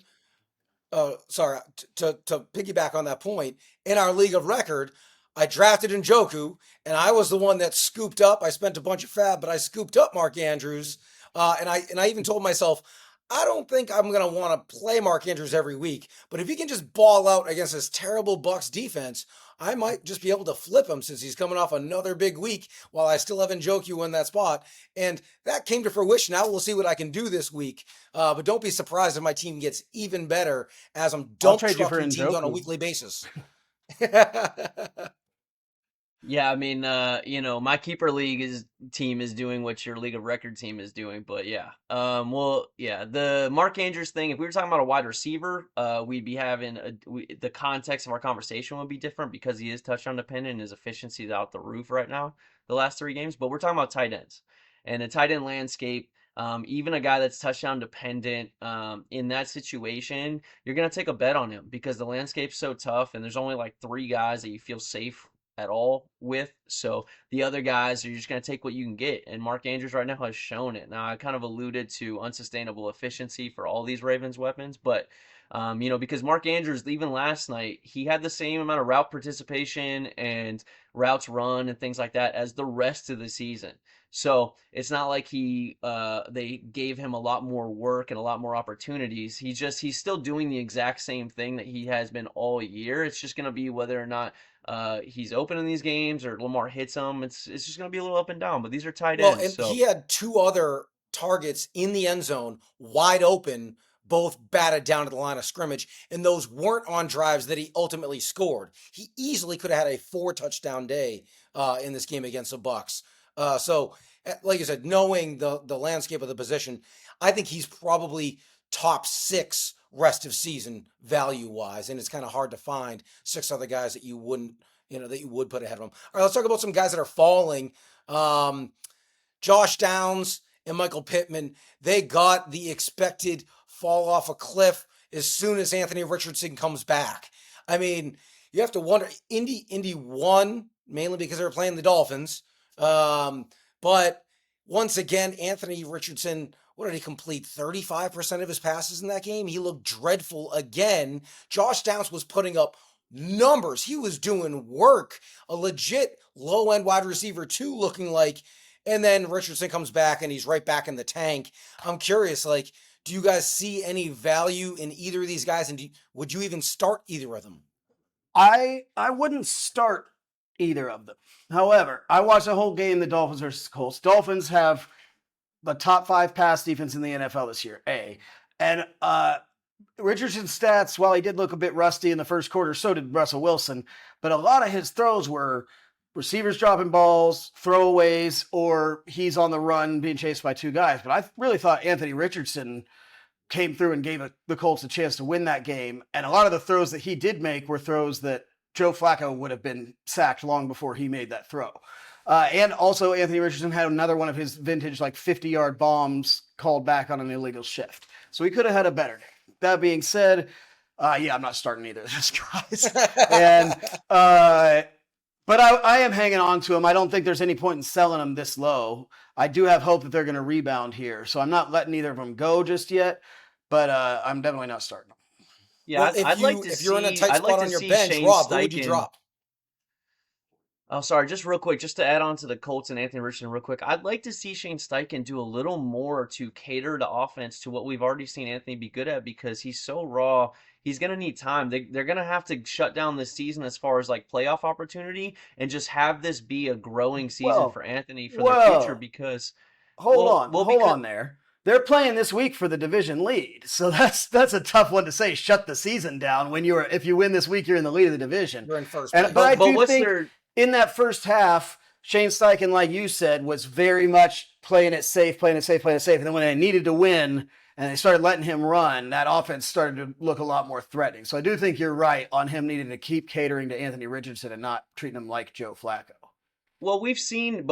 to piggyback on that point, in our league of record, I drafted Njoku, and I was the one that scooped up. I spent a bunch of fab, but I scooped up Mark Andrews, and I even told myself, I don't think I'm gonna want to play Mark Andrews every week. But if he can just ball out against this terrible Bucks defense, I might just be able to flip him since he's coming off another big week while I still have Njoku in that spot. And that came to fruition. Now we'll see what I can do this week. But don't be surprised if my team gets even better as I'm I'll dump trade you for trucking teams on a Njoku. weekly basis. Yeah, I mean, my keeper league team is doing what your league of record team is doing, but yeah. Well, yeah, the Mark Andrews thing. If we were talking about a wide receiver, we'd be having the context of our conversation would be different because he is touchdown dependent and his efficiency is out the roof right now the last 3 games. But we're talking about tight ends and the tight end landscape. Even a guy that's touchdown dependent, in that situation, you're gonna take a bet on him because the landscape's so tough, and there's only like 3 guys that you feel safe at all with. So the other guys are just going to take what you can get. And Mark Andrews right now has shown it. Now, I kind of alluded to unsustainable efficiency for all these Ravens weapons, but, because Mark Andrews, even last night, he had the same amount of route participation and routes run and things like that as the rest of the season. So it's not like they gave him a lot more work and a lot more opportunities. He's still doing the exact same thing that he has been all year. It's just going to be whether or not he's open in these games or Lamar hits him. It's just going to be a little up and down. But these are tight Well, ends, and so he had two other targets in the end zone, wide open, both batted down to the line of scrimmage, and those weren't on drives that he ultimately scored. He easily could have had a 4 touchdown day in this game against the Bucks. Like I said, knowing the landscape of the position, I think he's probably top 6 rest of season value wise, and it's kind of hard to find 6 other guys that you wouldn't, that you would put ahead of him. All right, let's talk about some guys that are falling. Josh Downs and Michael Pittman, they got the expected fall off a cliff as soon as Anthony Richardson comes back. I mean, you have to wonder. Indy won mainly because they were playing the Dolphins, but once again, Anthony Richardson. What did he complete? 35% of his passes in that game. He looked dreadful again. Josh Downs was putting up numbers. He was doing work. A legit low end wide receiver too, looking like. And then Richardson comes back and he's right back in the tank. I'm curious, like, do you guys see any value in either of these guys? And would you even start either of them? I wouldn't start either of them. However, I watched the whole game, the Dolphins versus Colts. Dolphins have the top 5 pass defense in the NFL this year, A. And Richardson's stats, while he did look a bit rusty in the first quarter, so did Russell Wilson. But a lot of his throws were receivers dropping balls, throwaways, or he's on the run being chased by 2 guys. But I really thought Anthony Richardson came through and gave the Colts a chance to win that game. And a lot of the throws that he did make were throws that Joe Flacco would have been sacked long before he made that throw. And also Anthony Richardson had another one of his vintage 50-yard bombs called back on an illegal shift. So he could have had a better day. That being said, I'm not starting either of those guys. But I am hanging on to him. I don't think there's any point in selling them this low. I do have hope that they're going to rebound here. So I'm not letting either of them go just yet, but I'm definitely not starting them. Yeah, Well, I'd like to if see. you're in a tight I'd spot like to on your see bench, Shane Rob, who would you Steichen. drop? Oh, sorry, just real quick, just to add on to the Colts and Anthony Richardson real quick. I'd like to see Shane Steichen do a little more to cater to offense to what we've already seen Anthony be good at because he's so raw. He's going to need time. They're going to have to shut down this season as far as playoff opportunity and just have this be a growing season for Anthony for their future because hold because on there. They're playing this week for the division lead. So that's a tough one to say. Shut the season down when if you win this week, you're in the lead of the division. You're in first place. But I do think in that first half, Shane Steichen, like you said, was very much playing it safe. And then when they needed to win and they started letting him run, that offense started to look a lot more threatening. So I do think you're right on him needing to keep catering to Anthony Richardson and not treating him like Joe Flacco. Well, we've seen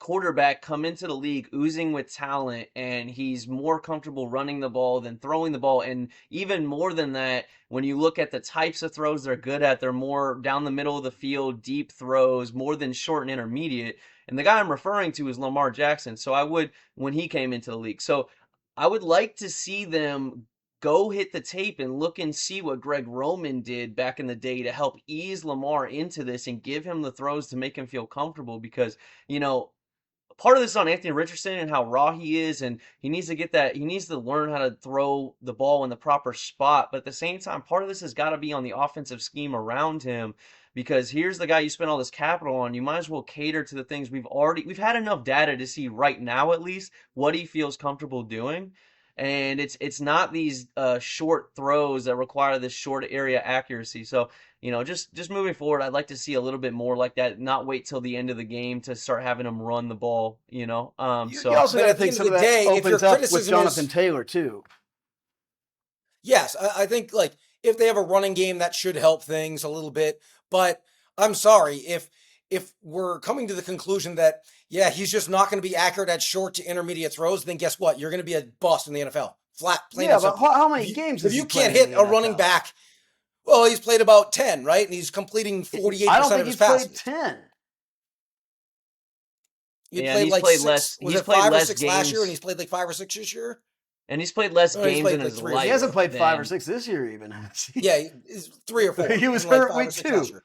quarterback come into the league oozing with talent, and he's more comfortable running the ball than throwing the ball. And even more than that, when you look at the types of throws they're good at, they're more down the middle of the field, deep throws, more than short and intermediate. And the guy I'm referring to is Lamar Jackson. So when he came into the league. So I would like to see them go hit the tape and look and see what Greg Roman did back in the day to help ease Lamar into this and give him the throws to make him feel comfortable because, part of this is on Anthony Richardson and how raw he is, and he needs to learn how to throw the ball in the proper spot. But at the same time, part of this has got to be on the offensive scheme around him because here's the guy you spent all this capital on. You might as well cater to the things we've had enough data to see right now at least what he feels comfortable doing. And it's not these short throws that require this short area accuracy. So just moving forward, I'd like to see a little bit more like that. Not wait till the end of the game to start having them run the ball. You So also But got to at the think end some of of the that day, if your opens up with criticism Jonathan is Taylor too. yes, I think like if they have a running game that should help things a little bit. But I'm sorry if we're coming to the conclusion that yeah he's just not going to be accurate at short to intermediate throws, then guess what? You're going to be a bust in the NFL. Flat, plain Yeah, and but simple. how If many you, games if has he you can't played in hit the a running NFL? back, well, he's played about 10, right? And he's completing I don't 48% think of his he's played passes. 10. He yeah, and played he's like played less. six. Was He's it played five or less six last year? And he's games, played like 5 or 6 this year. and he's played less No, he's games played in like his three or He life hasn't four. played 5 or than 6 this year even. Yeah, it's 3 or 4 He was and like hurt five or week six last 2. year.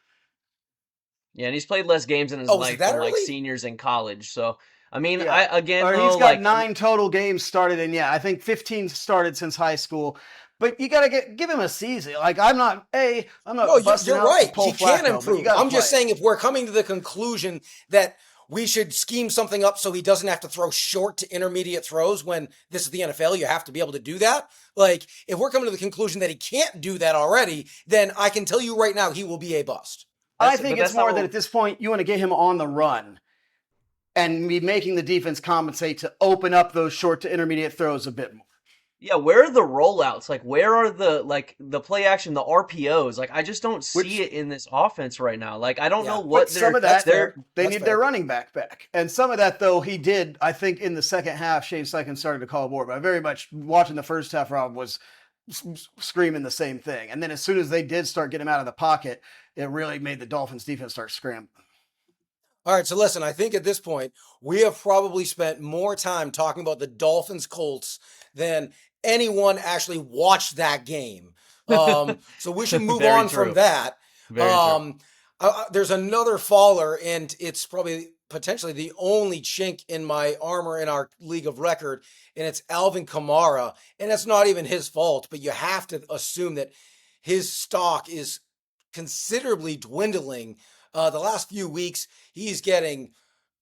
Yeah, and he's played less games in his Oh, was it life that than like early? seniors in college. So, I mean, Yeah. I again Or though, he's got like 9 total games started, and yeah, I think 15 started since high school. But you got to give him a season. Like I'm not No, busting you're out for right. Paul He can Flacco, but you improve. got to I'm play just him. saying if we're coming to the conclusion that we should scheme something up so he doesn't have to throw short to intermediate throws when this is the NFL, you have to be able to do that. Like, if we're coming to the conclusion that he can't do that already, then I can tell you right now he will be a bust. I but think it's that's not more that what at this point you want to get him on the run and be making the defense compensate to open up those short to intermediate throws a bit more. Yeah, where are the rollouts? Like, where are the play action, the RPOs? Like, I just don't see Which, it in this offense right now. Like, I don't know Yeah, but what some of that's that fair. they That's need their fair. running back. And some of that though he did, I think in the second half, Shane Steichen started to call more. But I very much watching the first half, Rob was screaming the same thing. And then as soon as they did start getting him out of the pocket, it really made the Dolphins defense start scrambling. All right, so listen, I think at this point, we have probably spent more time talking about the Dolphins Colts than anyone actually watched that game. So we should move Very on from true. that. Very true. There's another faller, and it's probably potentially the only chink in my armor in our league of record, and it's Alvin Kamara. And it's not even his fault, but you have to assume that his stock is considerably dwindling. The last few weeks, he's getting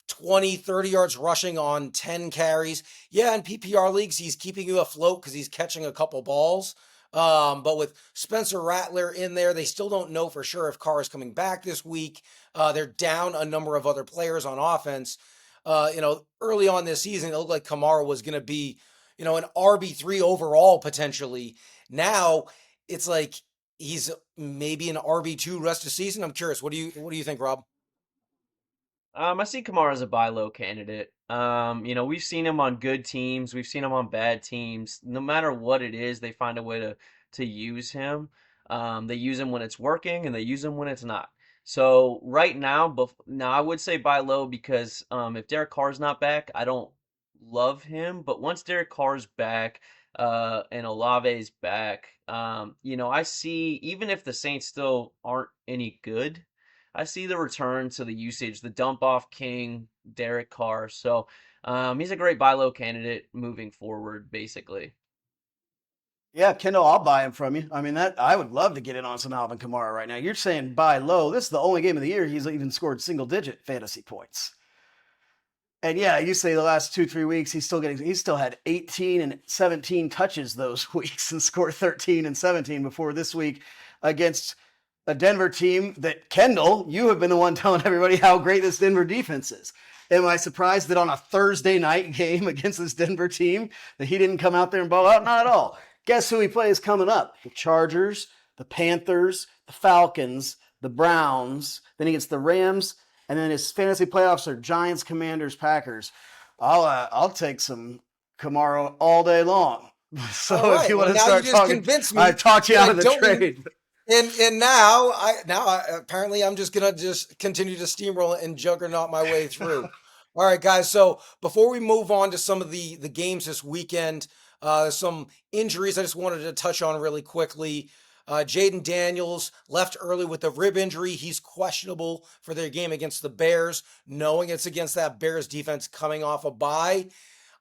20, 30 yards rushing on 10 carries. Yeah, in PPR leagues, he's keeping you afloat because he's catching a couple balls. But with Spencer Rattler in there, they still don't know for sure if Carr is coming back this week. They're down a number of other players on offense. Early on this season, it looked like Kamara was going to be, an RB3 overall potentially. Now it's like he's maybe an RB2 rest of the season. I'm curious. What do you think, Rob? I see Kamara as a buy low candidate. We've seen him on good teams, we've seen him on bad teams. No matter what it is, they find a way to use him. They use him when it's working, and they use him when it's not. So right now, now I would say buy low because if Derek Carr's not back, I don't love him. But once Derek Carr's back, and Olave's back, I see even if the Saints still aren't any good. I see the return to the usage, the dump off king, Derek Carr. So he's a great buy low candidate moving forward, basically. Yeah, Kendall, I'll buy him from you. I mean, that I would love to get in on some Alvin Kamara right now. You're saying buy low. This is the only game of the year he's even scored single-digit fantasy points. And yeah, you say the last 2-3 weeks he's still had 18 and 17 touches those weeks and scored 13 and 17 before this week against a Denver team that Kendall, you have been the one telling everybody how great this Denver defense is. Am I surprised that on a Thursday night game against this Denver team that he didn't come out there and ball out? Not at all. Guess who he plays coming up? The Chargers, the Panthers, the Falcons, the Browns. Then he gets the Rams, and then his fantasy playoffs are Giants, Commanders, Packers. I'll take some Kamara all day long. So All if right. you Well, want to now you start just talking, convinced me I've talked you that out I of the don't need trade. And now apparently I'm just gonna continue to steamroll and juggernaut my way through. All right, guys. So before we move on to some of the games this weekend, There's some injuries I just wanted to touch on really quickly. Jaden Daniels left early with a rib injury. He's questionable for their game against the Bears, knowing it's against that Bears defense coming off a bye.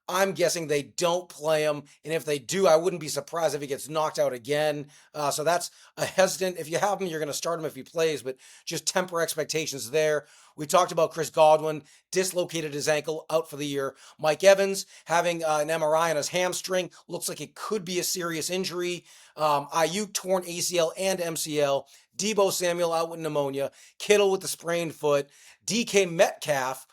I'm guessing they don't play him, and if they do, I wouldn't be surprised if he gets knocked out again. So that's a hesitant. If you have him, you're going to start him if he plays, but just temper expectations there. We talked about Chris Godwin, dislocated his ankle, out for the year. Mike Evans having an MRI on his hamstring, looks like it could be a serious injury. Ayuk torn ACL and MCL. Debo Samuel out with pneumonia. Kittle with the sprained foot. DK Metcalf.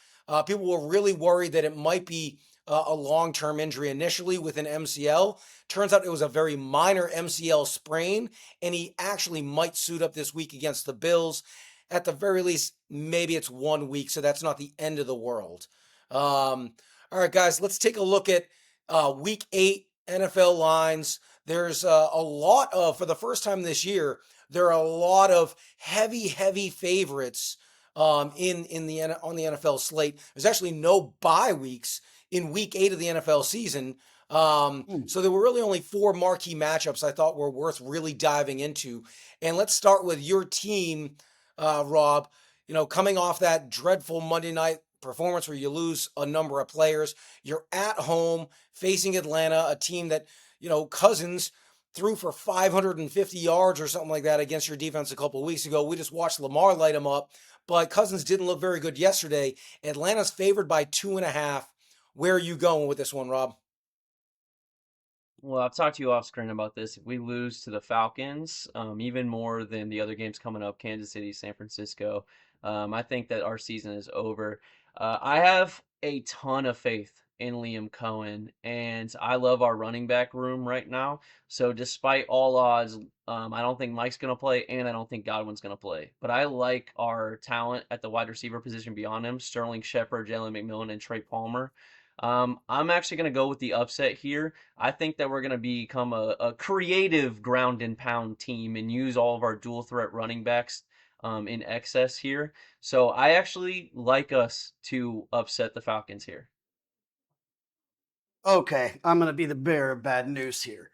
People were really worried that it might be a long-term injury initially with an MCL. Turns out it was a very minor MCL sprain, and he actually might suit up this week against the Bills. At the very least, maybe it's 1 week, so that's not the end of the world. All right, guys, let's take a look at Week 8 NFL lines. There's a lot of, for the first time this year, there are a lot of heavy favorites on the NFL slate. There's actually no bye weeks in Week 8 of the NFL season. So there were really only 4 marquee matchups I thought were worth really diving into. And let's start with your team, Robb. Coming off that dreadful Monday night performance where you lose a number of players, you're at home facing Atlanta, a team that, Cousins threw for 550 yards or something like that against your defense a couple of weeks ago. We just watched Lamar light him up, but Cousins didn't look very good yesterday. Atlanta's favored by 2.5. Where are you going with this one, Robb? Well, I've talked to you off screen about this. If we lose to the Falcons, even more than the other games coming up, Kansas City, San Francisco, I think that our season is over. I have a ton of faith in Liam Cohen, and I love our running back room right now. So despite all odds, I don't think Mike's going to play, and I don't think Godwin's going to play. But I like our talent at the wide receiver position beyond him, Sterling Shepard, Jalen McMillan, and Trey Palmer. I'm actually going to go with the upset here. I think that we're going to become a creative ground and pound team and use all of our dual threat running backs in excess here. So I actually like us to upset the Falcons here. Okay, I'm going to be the bearer of bad news here.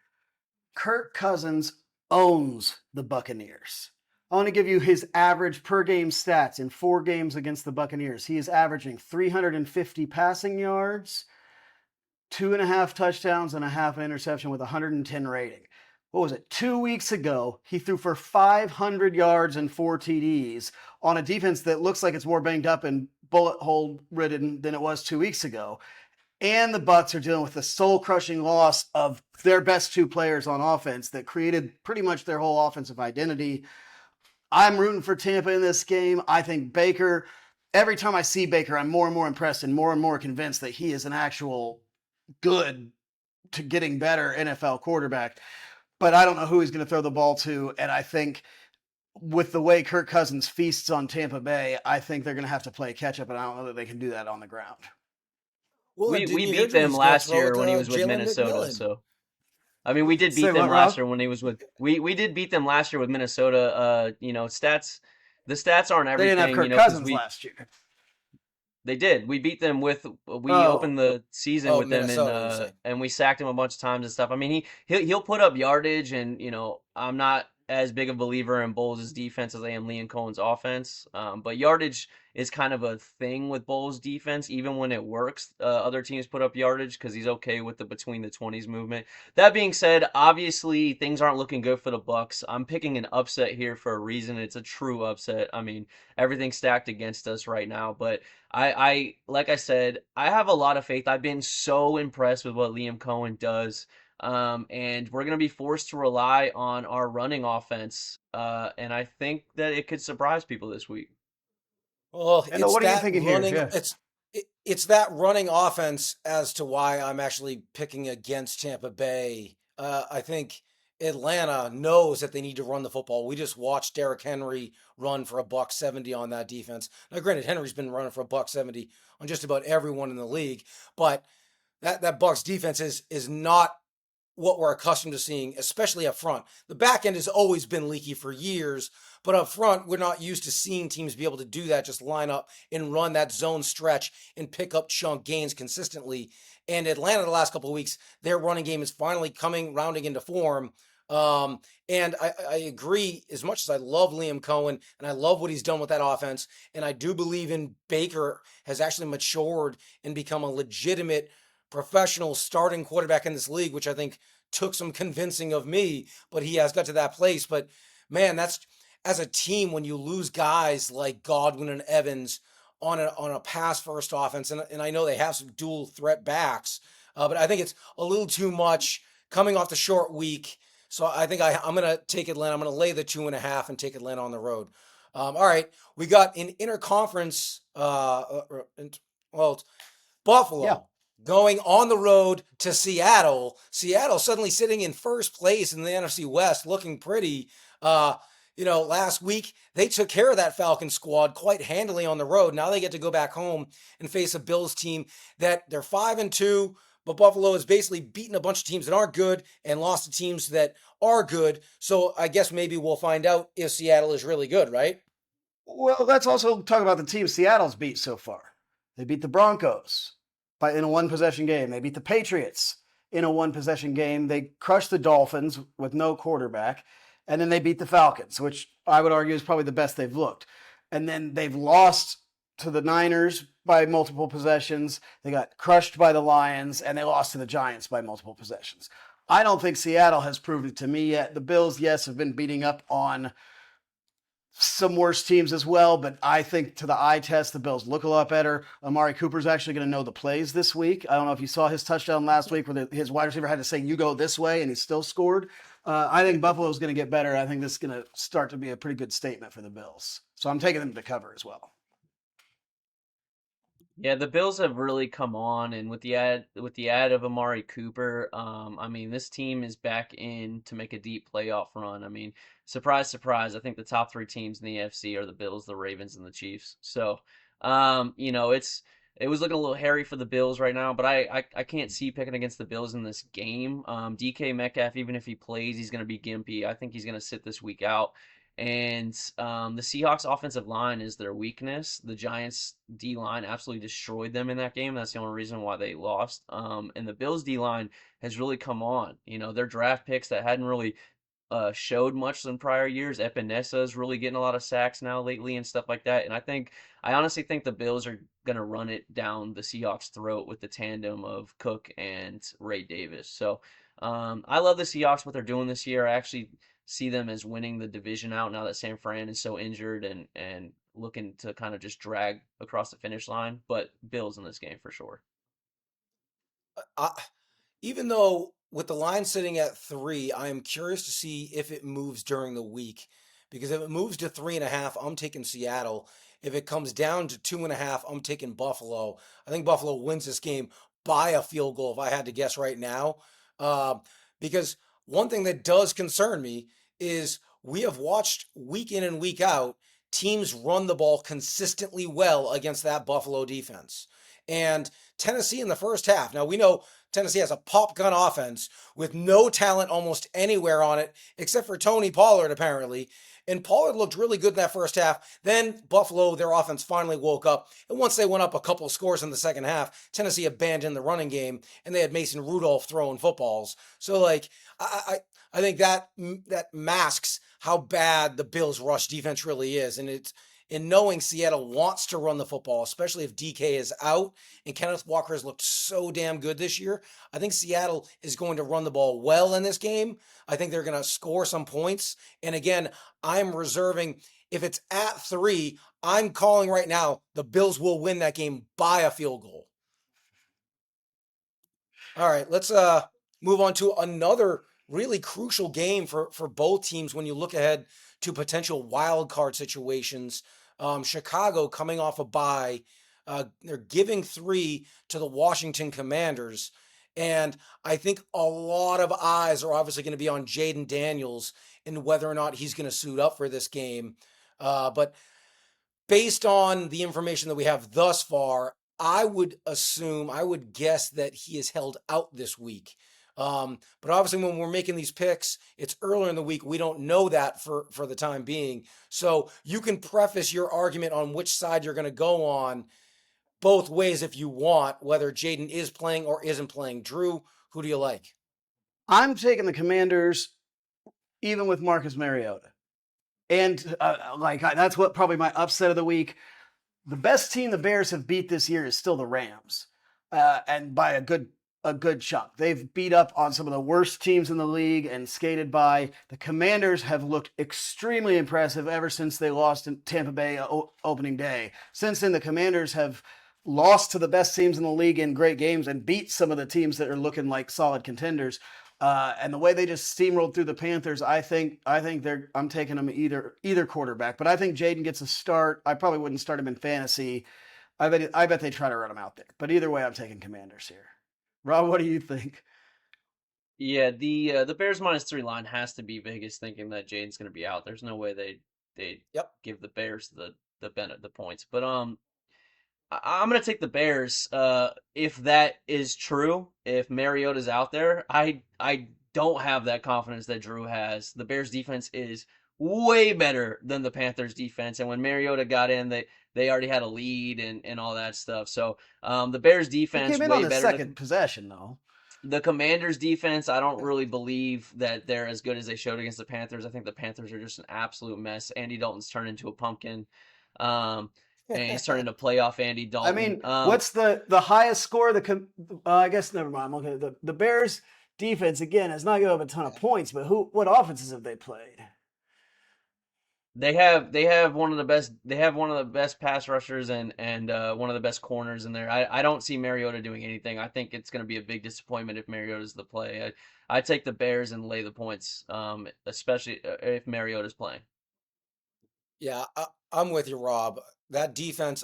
Kirk Cousins owns the Buccaneers. I want to give you his average per game stats in 4 games against the Buccaneers. He is averaging 350 passing yards, 2.5 touchdowns, and a half an interception with 110 rating. What was it? 2 weeks ago, he threw for 500 yards and 4 TDs on a defense that looks like it's more banged up and bullet hole ridden than it was 2 weeks ago. And the Bucs are dealing with the soul-crushing loss of their best 2 players on offense that created pretty much their whole offensive identity. I'm rooting for Tampa in this game. I think Baker, every time I see Baker, I'm more and more impressed and more convinced that he is an actual good to getting better NFL quarterback. But I don't know who he's going to throw the ball to. And I think with the way Kirk Cousins feasts on Tampa Bay, I think they're going to have to play catch up. And I don't know that they can do that on the ground. Well, and We didn't you hear beat them he's going to last throw it year to when he was with Jalen Minnesota, McMillan? so I mean, we did Say beat them what, last Rob? year when he was with we did beat them last year with Minnesota. Stats the stats aren't They didn't have everything, Kirk because Cousins last year. they did. We beat them with we Oh, opened the season Oh, with them Minnesota, you say. and we sacked him a bunch of times and stuff. I mean, he'll put up yardage, and I'm not as big a believer in Bowles' defense as I am Liam Cohen's offense. But yardage is kind of a thing with Bowles' defense. Even when it works, other teams put up yardage because he's okay with the between the 20s movement. That being said, obviously things aren't looking good for the Bucs. I'm picking an upset here for a reason. It's a true upset. I mean, everything's stacked against us right now, but I like I said, I have a lot of faith. I've been so impressed with what Liam Cohen does. And we're going to be forced to rely on our running offense. And I think that it could surprise people this week. Well, Kendall, what are you thinking here? Yeah. It's that running offense as to why I'm actually picking against Tampa Bay. I think Atlanta knows that they need to run the football. We just watched Derrick Henry run for $170 on that defense. Now, granted, Henry's been running for $170 on just about everyone in the league, but that Bucs defense is not what we're accustomed to seeing, especially up front. The back end has always been leaky for years, but up front, we're not used to seeing teams be able to do that, just line up and run that zone stretch and pick up chunk gains consistently. And Atlanta, the last couple of weeks, their running game is finally rounding into form. And I agree, as much as I love Liam Cohen and I love what he's done with that offense, and I do believe in Baker has actually matured and become a legitimate professional starting quarterback in this league, which I think took some convincing of me, but he has got to that place. But man, that's as a team when you lose guys like Godwin and Evans on a pass first offense, and I know they have some dual threat backs, but I think it's a little too much coming off the short week. So I think I'm going to take Atlanta. I'm going to lay the 2.5 and take Atlanta on the road. All right, we got an interconference. Well, Buffalo. Yeah. Going on the road to Seattle. Seattle suddenly sitting in first place in the NFC West, looking pretty. Last week they took care of that Falcons squad quite handily on the road. Now they get to go back home and face a Bills team that they're 5-2, but Buffalo has basically beaten a bunch of teams that aren't good and lost to teams that are good. So I guess maybe we'll find out if Seattle is really good, right? Well, let's also talk about the teams Seattle's beat so far. They beat the Broncos in a one-possession game. They beat the Patriots in a one-possession game. They crushed the Dolphins with no quarterback. And then they beat the Falcons, which I would argue is probably the best they've looked. And then they've lost to the Niners by multiple possessions. They got crushed by the Lions, and they lost to the Giants by multiple possessions. I don't think Seattle has proved it to me yet. The Bills, yes, have been beating up on some worse teams as well, but I think to the eye test, the Bills look a lot better. Amari Cooper's actually going to know the plays this week. I don't know if you saw his touchdown last week where his wide receiver had to say, "You go this way," and he still scored. I think Buffalo's going to get better. I think this is going to start to be a pretty good statement for the Bills. So I'm taking them to cover as well. Yeah, the Bills have really come on, and with the ad of Amari Cooper, I mean, this team is back in to make a deep playoff run. I mean, surprise, surprise, I think the top three teams in the AFC are the Bills, the Ravens, and the Chiefs. So, it was looking a little hairy for the Bills right now, but I can't see picking against the Bills in this game. DK Metcalf, even if he plays, he's going to be gimpy. I think he's going to sit this week out. And the Seahawks offensive line is their weakness. The Giants D line absolutely destroyed them in that game. That's the only reason why they lost. And the Bills D line has really come on. You know, their draft picks that hadn't really showed much in prior years. Epinesa is really getting a lot of sacks now lately and stuff like that. And I honestly think the Bills are going to run it down the Seahawks' throat with the tandem of Cook and Ray Davis. So I love the Seahawks, what they're doing this year. I actually see them as winning the division out now that San Fran is so injured and looking to kind of just drag across the finish line. But Bills in this game for sure. I, Even though with the line sitting at 3, I am curious to see if it moves during the week. Because if it moves to 3.5, I'm taking Seattle. If it comes down to 2.5, I'm taking Buffalo. I think Buffalo wins this game by a field goal if I had to guess right now. Because one thing that does concern me is we have watched week in and week out teams run the ball consistently well against that Buffalo defense. And Tennessee in the first half. Now we know Tennessee has a pop gun offense with no talent almost anywhere on it, except for Tony Pollard, apparently. And Pollard looked really good in that first half. Then Buffalo, their offense finally woke up. And once they went up a couple of scores in the second half, Tennessee abandoned the running game, and they had Mason Rudolph throwing footballs. So, like, I think that masks how bad the Bills' rush defense really is. And it's in knowing Seattle wants to run the football, especially if DK is out and Kenneth Walker has looked so damn good this year. I think Seattle is going to run the ball well in this game. I think they're going to score some points. And again, I'm reserving, if it's at 3, I'm calling right now the Bills will win that game by a field goal. All right, let's move on to another really crucial game for both teams when you look ahead to potential wild card situations. Chicago coming off a bye. They're giving 3 to the Washington Commanders. And I think a lot of eyes are obviously going to be on Jaden Daniels and whether or not he's going to suit up for this game. But based on the information that we have thus far, I would guess that he is held out this week. But obviously, when we're making these picks, it's earlier in the week. We don't know that for the time being. So you can preface your argument on which side you're going to go on both ways if you want, whether Jaden is playing or isn't playing. Drew, who do you like? I'm taking the Commanders, even with Marcus Mariota. And that's what probably my upset of the week. The best team the Bears have beat this year is still the Rams, and by a good chunk. They've beat up on some of the worst teams in the league and skated by. The Commanders have looked extremely impressive ever since they lost in Tampa Bay opening day. Since then, the Commanders have lost to the best teams in the league in great games and beat some of the teams that are looking like solid contenders. And the way they just steamrolled through the Panthers, I think I'm taking them either quarterback. But I think Jaden gets a start. I probably wouldn't start him in fantasy. I bet they try to run him out there. But either way, I'm taking Commanders here. Rob, what do you think? Yeah, the Bears -3 line has to be Vegas thinking that Jaden's going to be out. There's no way they Yep. give the Bears the points. But I'm gonna take the Bears. If that is true, if Mariota's out there, I don't have that confidence that Drew has. The Bears defense is way better than the Panthers defense, and when Mariota got in, they already had a lead and all that stuff. So the Bears He defense came in on way the better. second possession, though. The Commanders defense, I don't really believe that they're as good as they showed against the Panthers. I think the Panthers are just an absolute mess. Andy Dalton's turned into a pumpkin. And he's turned into playoff Andy I Dalton. mean, what's the highest score? I guess never mind. Okay, the Bears defense again has not given up a ton of points, but what offenses have they played? They have one of the best pass rushers and one of the best corners in there. I don't see Mariota doing anything. I think it's going to be a big disappointment if Mariota's the play. I take the Bears and lay the points, especially if Mariota's playing. Yeah, I'm with you, Rob. That defense,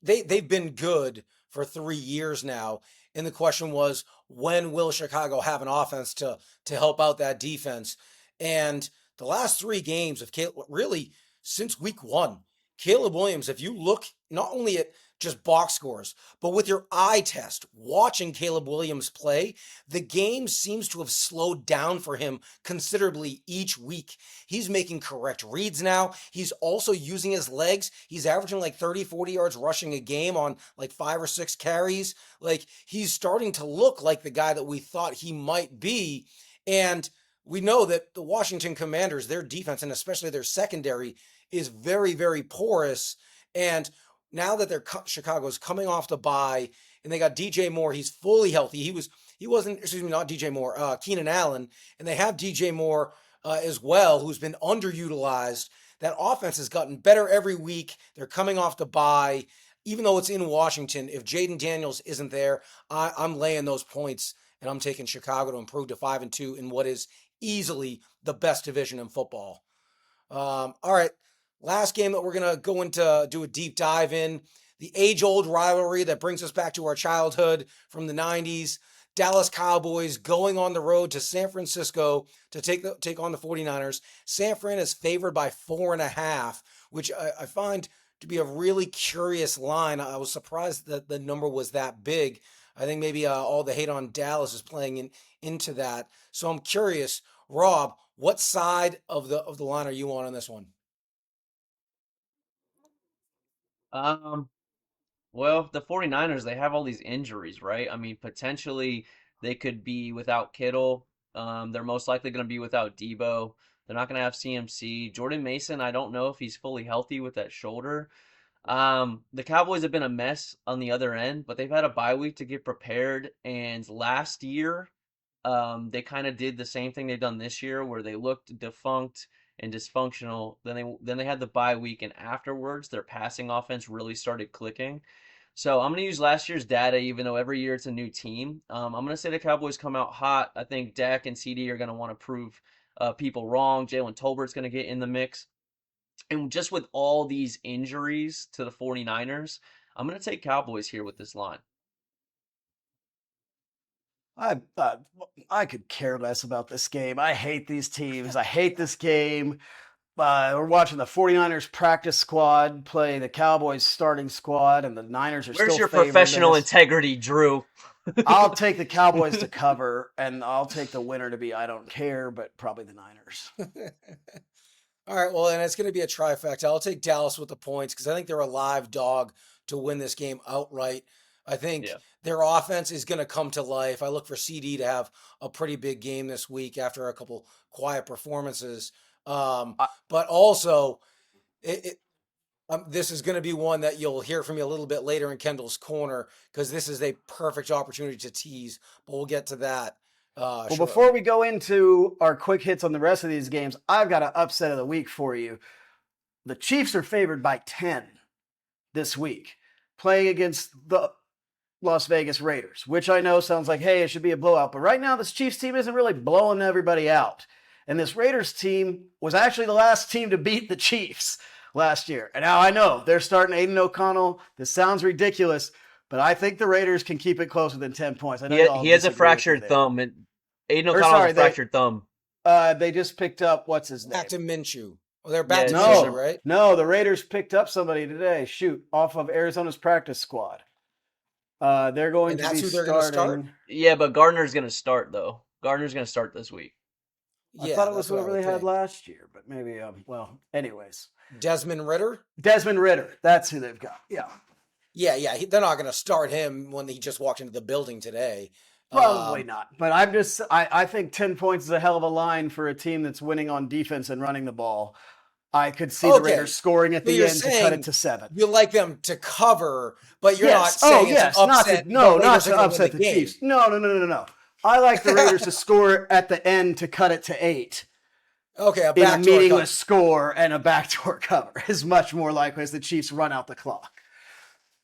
they've been good for 3 years now, and the question was, when will Chicago have an offense to help out that defense? And the last 3 games of Caleb, really since week one, Caleb Williams. If you look not only at just box scores, but with your eye test, watching Caleb Williams play, the game seems to have slowed down for him considerably each week. He's making correct reads now. He's also using his legs. He's averaging like 30, 40 yards rushing a game on like 5 or 6 carries. Like, he's starting to look like the guy that we thought he might be. And we know that the Washington Commanders, their defense and especially their secondary, is very, very porous. And now that Chicago's coming off the bye and they got DJ Moore, he's fully healthy. He wasn't, excuse me, not DJ Moore, Keenan Allen, and they have DJ Moore as well, who's been underutilized. That offense has gotten better every week. They're coming off the bye. Even though it's in Washington, if Jaden Daniels isn't there, I'm laying those points and I'm taking Chicago to improve to 5-2 in what is easily the best division in football. All right. Last game that we're going to go into, do a deep dive in, the age-old rivalry that brings us back to our childhood from the 90s. Dallas Cowboys going on the road to San Francisco to take on the 49ers. San Fran is favored by 4.5, which I find to be a really curious line. I was surprised that the number was that big. I think maybe all the hate on Dallas is playing into that. So I'm curious, Rob, what side of the line are you on this one? Well, the 49ers, they have all these injuries, right? I mean, potentially they could be without Kittle. They're most likely going to be without Debo. They're not going to have CMC. Jordan Mason, I don't know if he's fully healthy with that shoulder. The Cowboys have been a mess on the other end, but they've had a bye week to get prepared. And last year, they kind of did the same thing they've done this year, where they looked defunct and dysfunctional. Then they had the bye week, and afterwards, their passing offense really started clicking. So I'm going to use last year's data, even though every year it's a new team. I'm going to say the Cowboys come out hot. I think Dak and CD are going to want to prove people wrong. Jalen Tolbert's going to get in the mix. And just with all these injuries to the 49ers, I'm going to take Cowboys here with this line. I could care less about this game. I hate these teams. I hate this game. We're watching the 49ers practice squad play the Cowboys starting squad, and the Niners are Where's still your favored in professional this. integrity, Drew? I'll take the Cowboys to cover, and I'll take the winner to be I don't care, but probably the Niners. All right, well, and it's going to be a trifecta. I'll take Dallas with the points because I think they're a live dog to win this game outright. I think Yeah. their offense is going to come to life. I look for CD to have a pretty big game this week after a couple quiet performances. I, But also, this is going to be one that you'll hear from me a little bit later in Kendall's corner because this is a perfect opportunity to tease. But we'll get to that well, shortly. before we go into our quick hits on the rest of these games, I've got an upset of the week for you. The Chiefs are favored by 10 this week, playing against the Las Vegas Raiders, which I know sounds like, hey, it should be a blowout. But right now, this Chiefs team isn't really blowing everybody out. And this Raiders team was actually the last team to beat the Chiefs last year. And now I know they're starting Aiden O'Connell. This sounds ridiculous, but I think the Raiders can keep it closer than 10 points. I know y'all He has a disagree with me fractured there. thumb. Aiden Or O'Connell has sorry, a fractured thumb. they just picked up, what's his name? Back to Minshew. Well, they're back to Yeah, Minshew, No, right? no, the Raiders picked up somebody today. Shoot, off of Arizona's practice squad. They're going And to that's be who they're going to start? starting. Yeah, but Gardner's going to start, though. Gardner's going to start this week. I Yeah, thought it was that's what I whoever would they had think. last year, but maybe, well, anyways. Desmond Ritter? Desmond Ritter, that's who they've got. Yeah. Yeah. They're not going to start him when he just walked into the building today. Probably not. But I think 10 points is a hell of a line for a team that's winning on defense and running the ball. I could see the Okay. Raiders scoring at But the you're end to cut saying it to 7. you like them to cover, but you're not Yes. saying Oh, it's yes. an Not upset. to, no, the not Raiders are to gonna win upset the game. Chiefs. No. I like the Raiders to score at the end to cut it to 8. Okay, a In a backdoor meaningless cut. score and a backdoor cover is much more likely as the Chiefs run out the clock.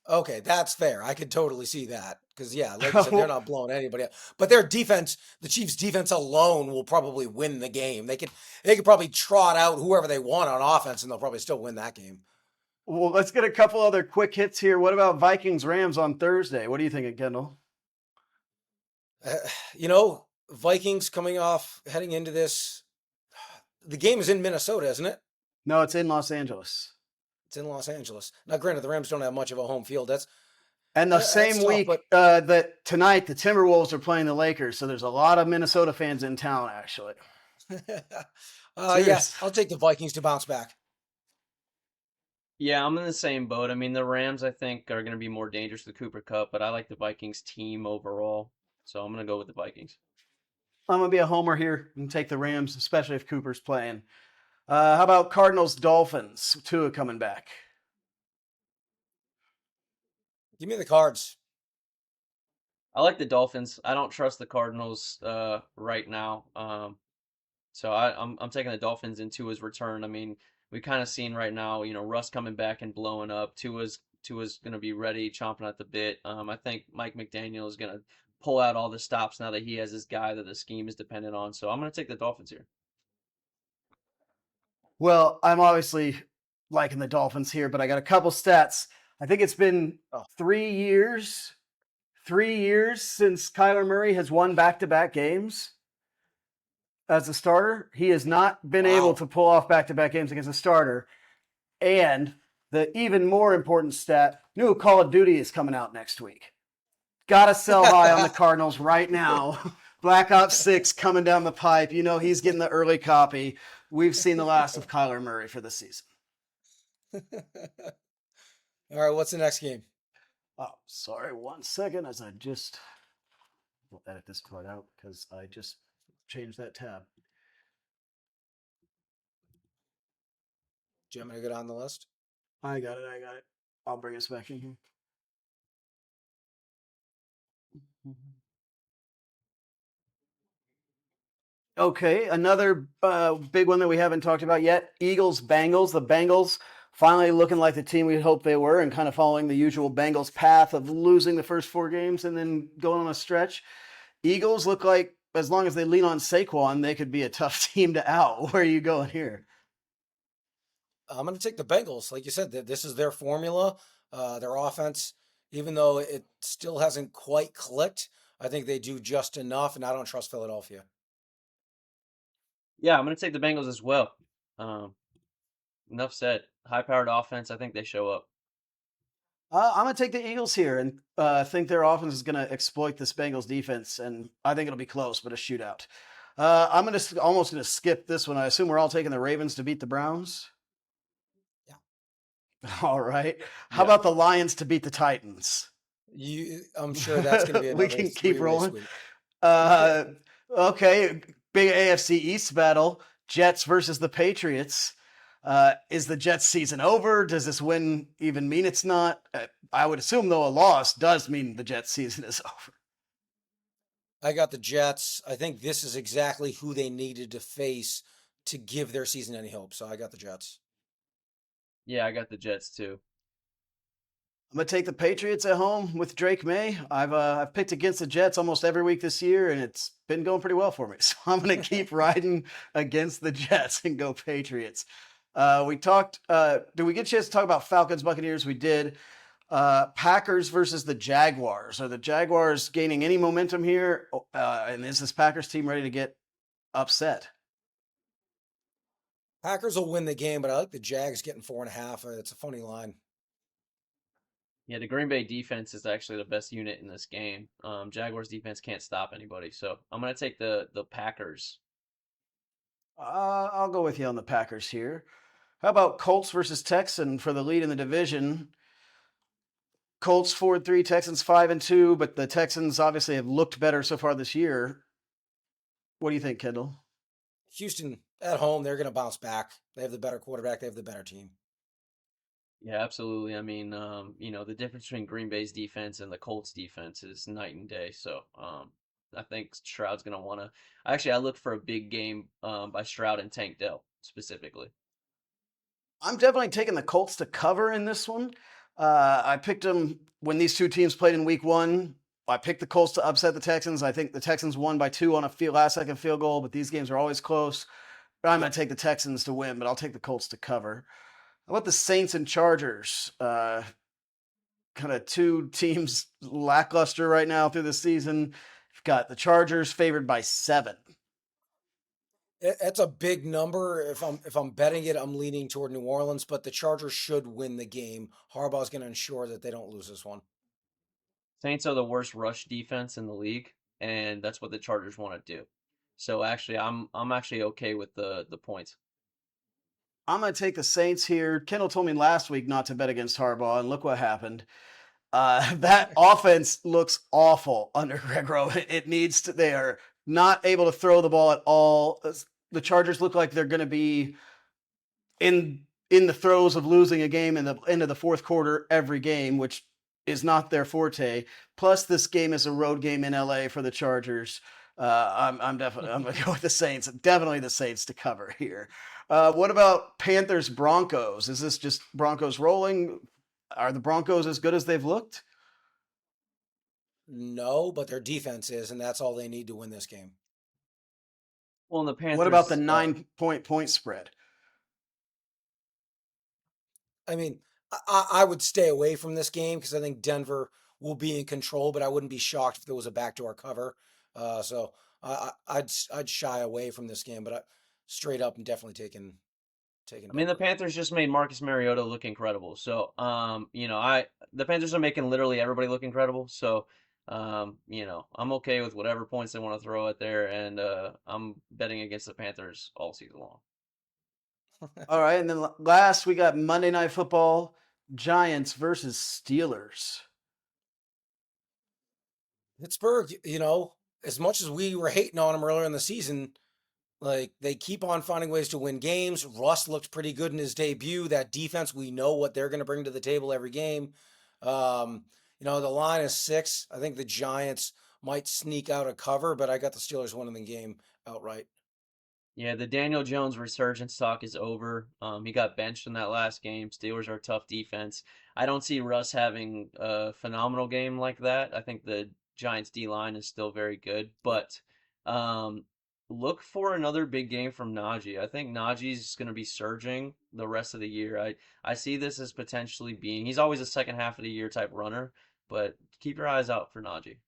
Okay, that's fair. I could totally see that because, yeah, like you said, they're not blowing anybody up. But their defense, the Chiefs' defense alone, will probably win the game. They could probably trot out whoever they want on offense, and they'll probably still win that game. Well, let's get a couple other quick hits here. What about Vikings Rams on Thursday? What are you thinking, Kendall? Vikings heading into this. The game is in Minnesota, isn't it? No, it's in Los Angeles. It's in Los Angeles. Now, granted, the Rams don't have much of a home field. And the That's same tough, week but that tonight, the Timberwolves are playing the Lakers. So there's a lot of Minnesota fans in town, actually. yeah, I'll take the Vikings to bounce back. Yeah, I'm in the same boat. I mean, the Rams, I think, are going to be more dangerous with Cooper Kupp, but I like the Vikings team overall. So I'm going to go with the Vikings. I'm going to be a homer here and take the Rams, especially if Cooper's playing. How about Cardinals Dolphins? Tua coming back. Give me the Cards. I like the Dolphins. I don't trust the Cardinals right now. So I'm taking the Dolphins in Tua's return. I mean, we kind of seen right now, Russ coming back and blowing up. Tua's going to be ready, chomping at the bit. I think Mike McDaniel is going to pull out all the stops now that he has this guy that the scheme is dependent on. So I'm going to take the Dolphins here. Well, I'm obviously liking the Dolphins here, but I got a couple stats. I think it's been 3 years since Kyler Murray has won back-to-back games as a starter. He has not been able to pull off back-to-back games against a starter. And the even more important stat, new Call of Duty is coming out next week. Got to sell high on the Cardinals right now. Black Ops 6 coming down the pipe. He's getting the early copy. We've seen the last of Kyler Murray for the season. All right, what's the next game? Oh, sorry. 1 second as I just will edit this part out because I just changed that tab. Do you want me to go down the list? I got it. I'll bring us back in here. Okay, another big one that we haven't talked about yet. Eagles-Bengals. The Bengals finally looking like the team we hoped they were and kind of following the usual Bengals path of losing the first 4 games and then going on a stretch. Eagles look like, as long as they lean on Saquon, they could be a tough team to out. Where are you going here? I'm going to take the Bengals. Like you said, this is their formula, their offense. Even though it still hasn't quite clicked, I think they do just enough, and I don't trust Philadelphia. Yeah, I'm going to take the Bengals as well. Enough said. High-powered offense. I think they show up. I'm going to take the Eagles here and think their offense is going to exploit this Bengals defense, and I think it'll be close, but a shootout. I'm almost going to skip this one. I assume we're all taking the Ravens to beat the Browns. Yeah. All right. How Yeah. about the Lions to beat the Titans? I'm sure that's going to be We another can keep three-way rolling. sweep. Okay, big AFC East battle: Jets versus the Patriots. Is the Jets season over? Does this win even mean it's not? I would assume, though, a loss does mean the Jets season is over. I got the Jets. I think this is exactly who they needed to face to give their season any hope. So I got the Jets. Yeah, I got the Jets too. I'm gonna take the Patriots at home with Drake May. I've picked against the Jets almost every week this year, and it's been going pretty well for me. So I'm gonna keep riding against the Jets and go Patriots. We talked. Did we get a chance to talk about Falcons Buccaneers? We did. Packers versus the Jaguars. Are the Jaguars gaining any momentum here? And is this Packers team ready to get upset? Packers will win the game, but I like the Jags getting 4.5. It's a funny line. Yeah, the Green Bay defense is actually the best unit in this game. Jaguars defense can't stop anybody, so I'm gonna take the Packers. I'll go with you on the Packers here. How about Colts versus Texan for the lead in the division? Colts 4-3, Texans 5-2, but the Texans obviously have looked better so far this year. What do you think, Kendall? Houston at home, they're going to bounce back. They have the better quarterback. They have the better team. Yeah, absolutely. I mean, the difference between Green Bay's defense and the Colts defense is night and day. So, I think Stroud's gonna wanna. Actually, I look for a big game by Stroud and Tank Dell specifically. I'm definitely taking the Colts to cover in this one. I picked them when these two teams played in week one. I picked the Colts to upset the Texans. I think the Texans won by 2 on a last second field goal, but these games are always close. I'm going to take the Texans to win, but I'll take the Colts to cover. How about the Saints and Chargers? Kind of two teams lackluster right now through the season. You've got the Chargers favored by 7. It's a big number. If I'm betting it, I'm leaning toward New Orleans, but the Chargers should win the game. Harbaugh's going to ensure that they don't lose this one. Saints are the worst rush defense in the league, and that's what the Chargers want to do. So actually, I'm actually okay with the points. I'm going to take the Saints here. Kendall told me last week not to bet against Harbaugh, and look what happened. That offense looks awful under Greg Roman. It needs to. They are not able to throw the ball at all. The Chargers look like they're going to be in the throes of losing a game in the end of the fourth quarter every game, which is not their forte. Plus, this game is a road game in LA for the Chargers. I'm going to go with the Saints. Definitely the Saints to cover here. What about Panthers Broncos? Is this just Broncos rolling? Are the Broncos as good as they've looked? No, but their defense is, and that's all they need to win this game. Well, and the What about the Panthers, 9-point spread? I mean, I would stay away from this game because I think Denver will be in control, but I wouldn't be shocked if there was a backdoor cover. So I'd shy away from this game, but straight up, I'm definitely taking I mean, the Denver. Panthers just made Marcus Mariota look incredible. So, the Panthers are making literally everybody look incredible. So, I'm okay with whatever points they want to throw out there, and I'm betting against the Panthers all season long. All right, and then last we got Monday Night Football, Giants versus Steelers. Pittsburgh, as much as we were hating on them earlier in the season, like they keep on finding ways to win games. Russ looked pretty good in his debut. That defense, we know what they're going to bring to the table every game. The line is 6. I think the Giants might sneak out a cover, but I got the Steelers winning the game outright. Yeah, the Daniel Jones resurgence talk is over. He got benched in that last game. Steelers are a tough defense. I don't see Russ having a phenomenal game like that. I think the Giants D line is still very good, but um, look for another big game from Najee. I think Najee's going to be surging the rest of the year. I see this as potentially being. He's always a second half of the year type runner, but keep your eyes out for Najee.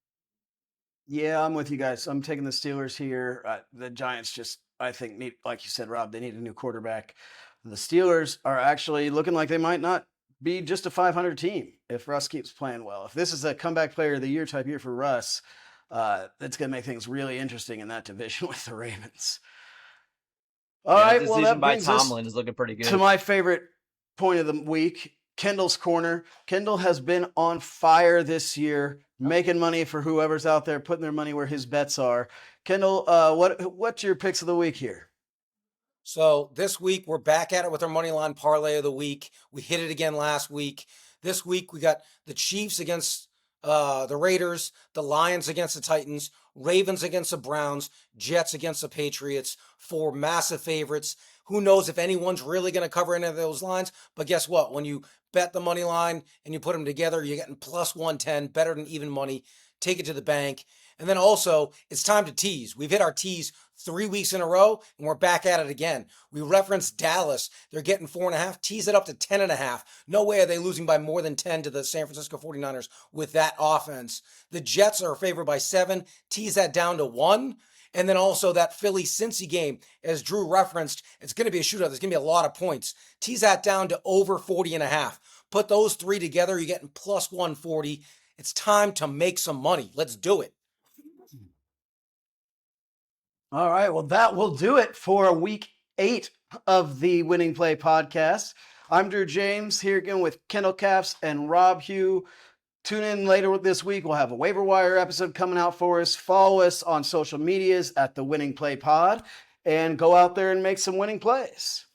Yeah, I'm with you guys. I'm taking the Steelers here. The Giants just, I think, need, like you said, Rob, they need a new quarterback. The Steelers are actually looking like they might not be just a 500 team if Russ keeps playing well. If this is a comeback player of the year type year for Russ, that's going to make things really interesting in that division with the Ravens. All Yeah, right, well, decision that by brings us Tomlin is looking pretty to good. my favorite point of the week, Kendall's Corner. Kendall has been on fire this year, making money for whoever's out there, putting their money where his bets are. Kendall, what's your picks of the week here? So this week we're back at it with our Moneyline parlay of the week. We hit it again last week. This week we got the Chiefs against the Raiders, the Lions against the Titans, Ravens against the Browns, Jets against the Patriots. 4 massive favorites. Who knows if anyone's really going to cover any of those lines? But guess what? When you bet the money line and you put them together, you're getting plus 110, better than even money. Take it to the bank. And then also, it's time to tease. We've hit our tease 3 weeks in a row, and we're back at it again. We referenced Dallas. They're getting 4.5. Tease it up to 10.5. No way are they losing by more than 10 to the San Francisco 49ers with that offense. The Jets are favored by 7. Tease that down to 1. And then also that Philly-Cincy game, as Drew referenced, it's going to be a shootout. There's going to be a lot of points. Tease that down to over 40.5. Put those 3 together, you're getting plus 140. It's time to make some money. Let's do it. All right, well, that will do it for week 8 of the Winning Play podcast. I'm Drew James here again with Kendall Capps and Robb Hue. Tune in later this week. We'll have a waiver wire episode coming out for us. Follow us on social medias at the Winning Play Pod and go out there and make some winning plays.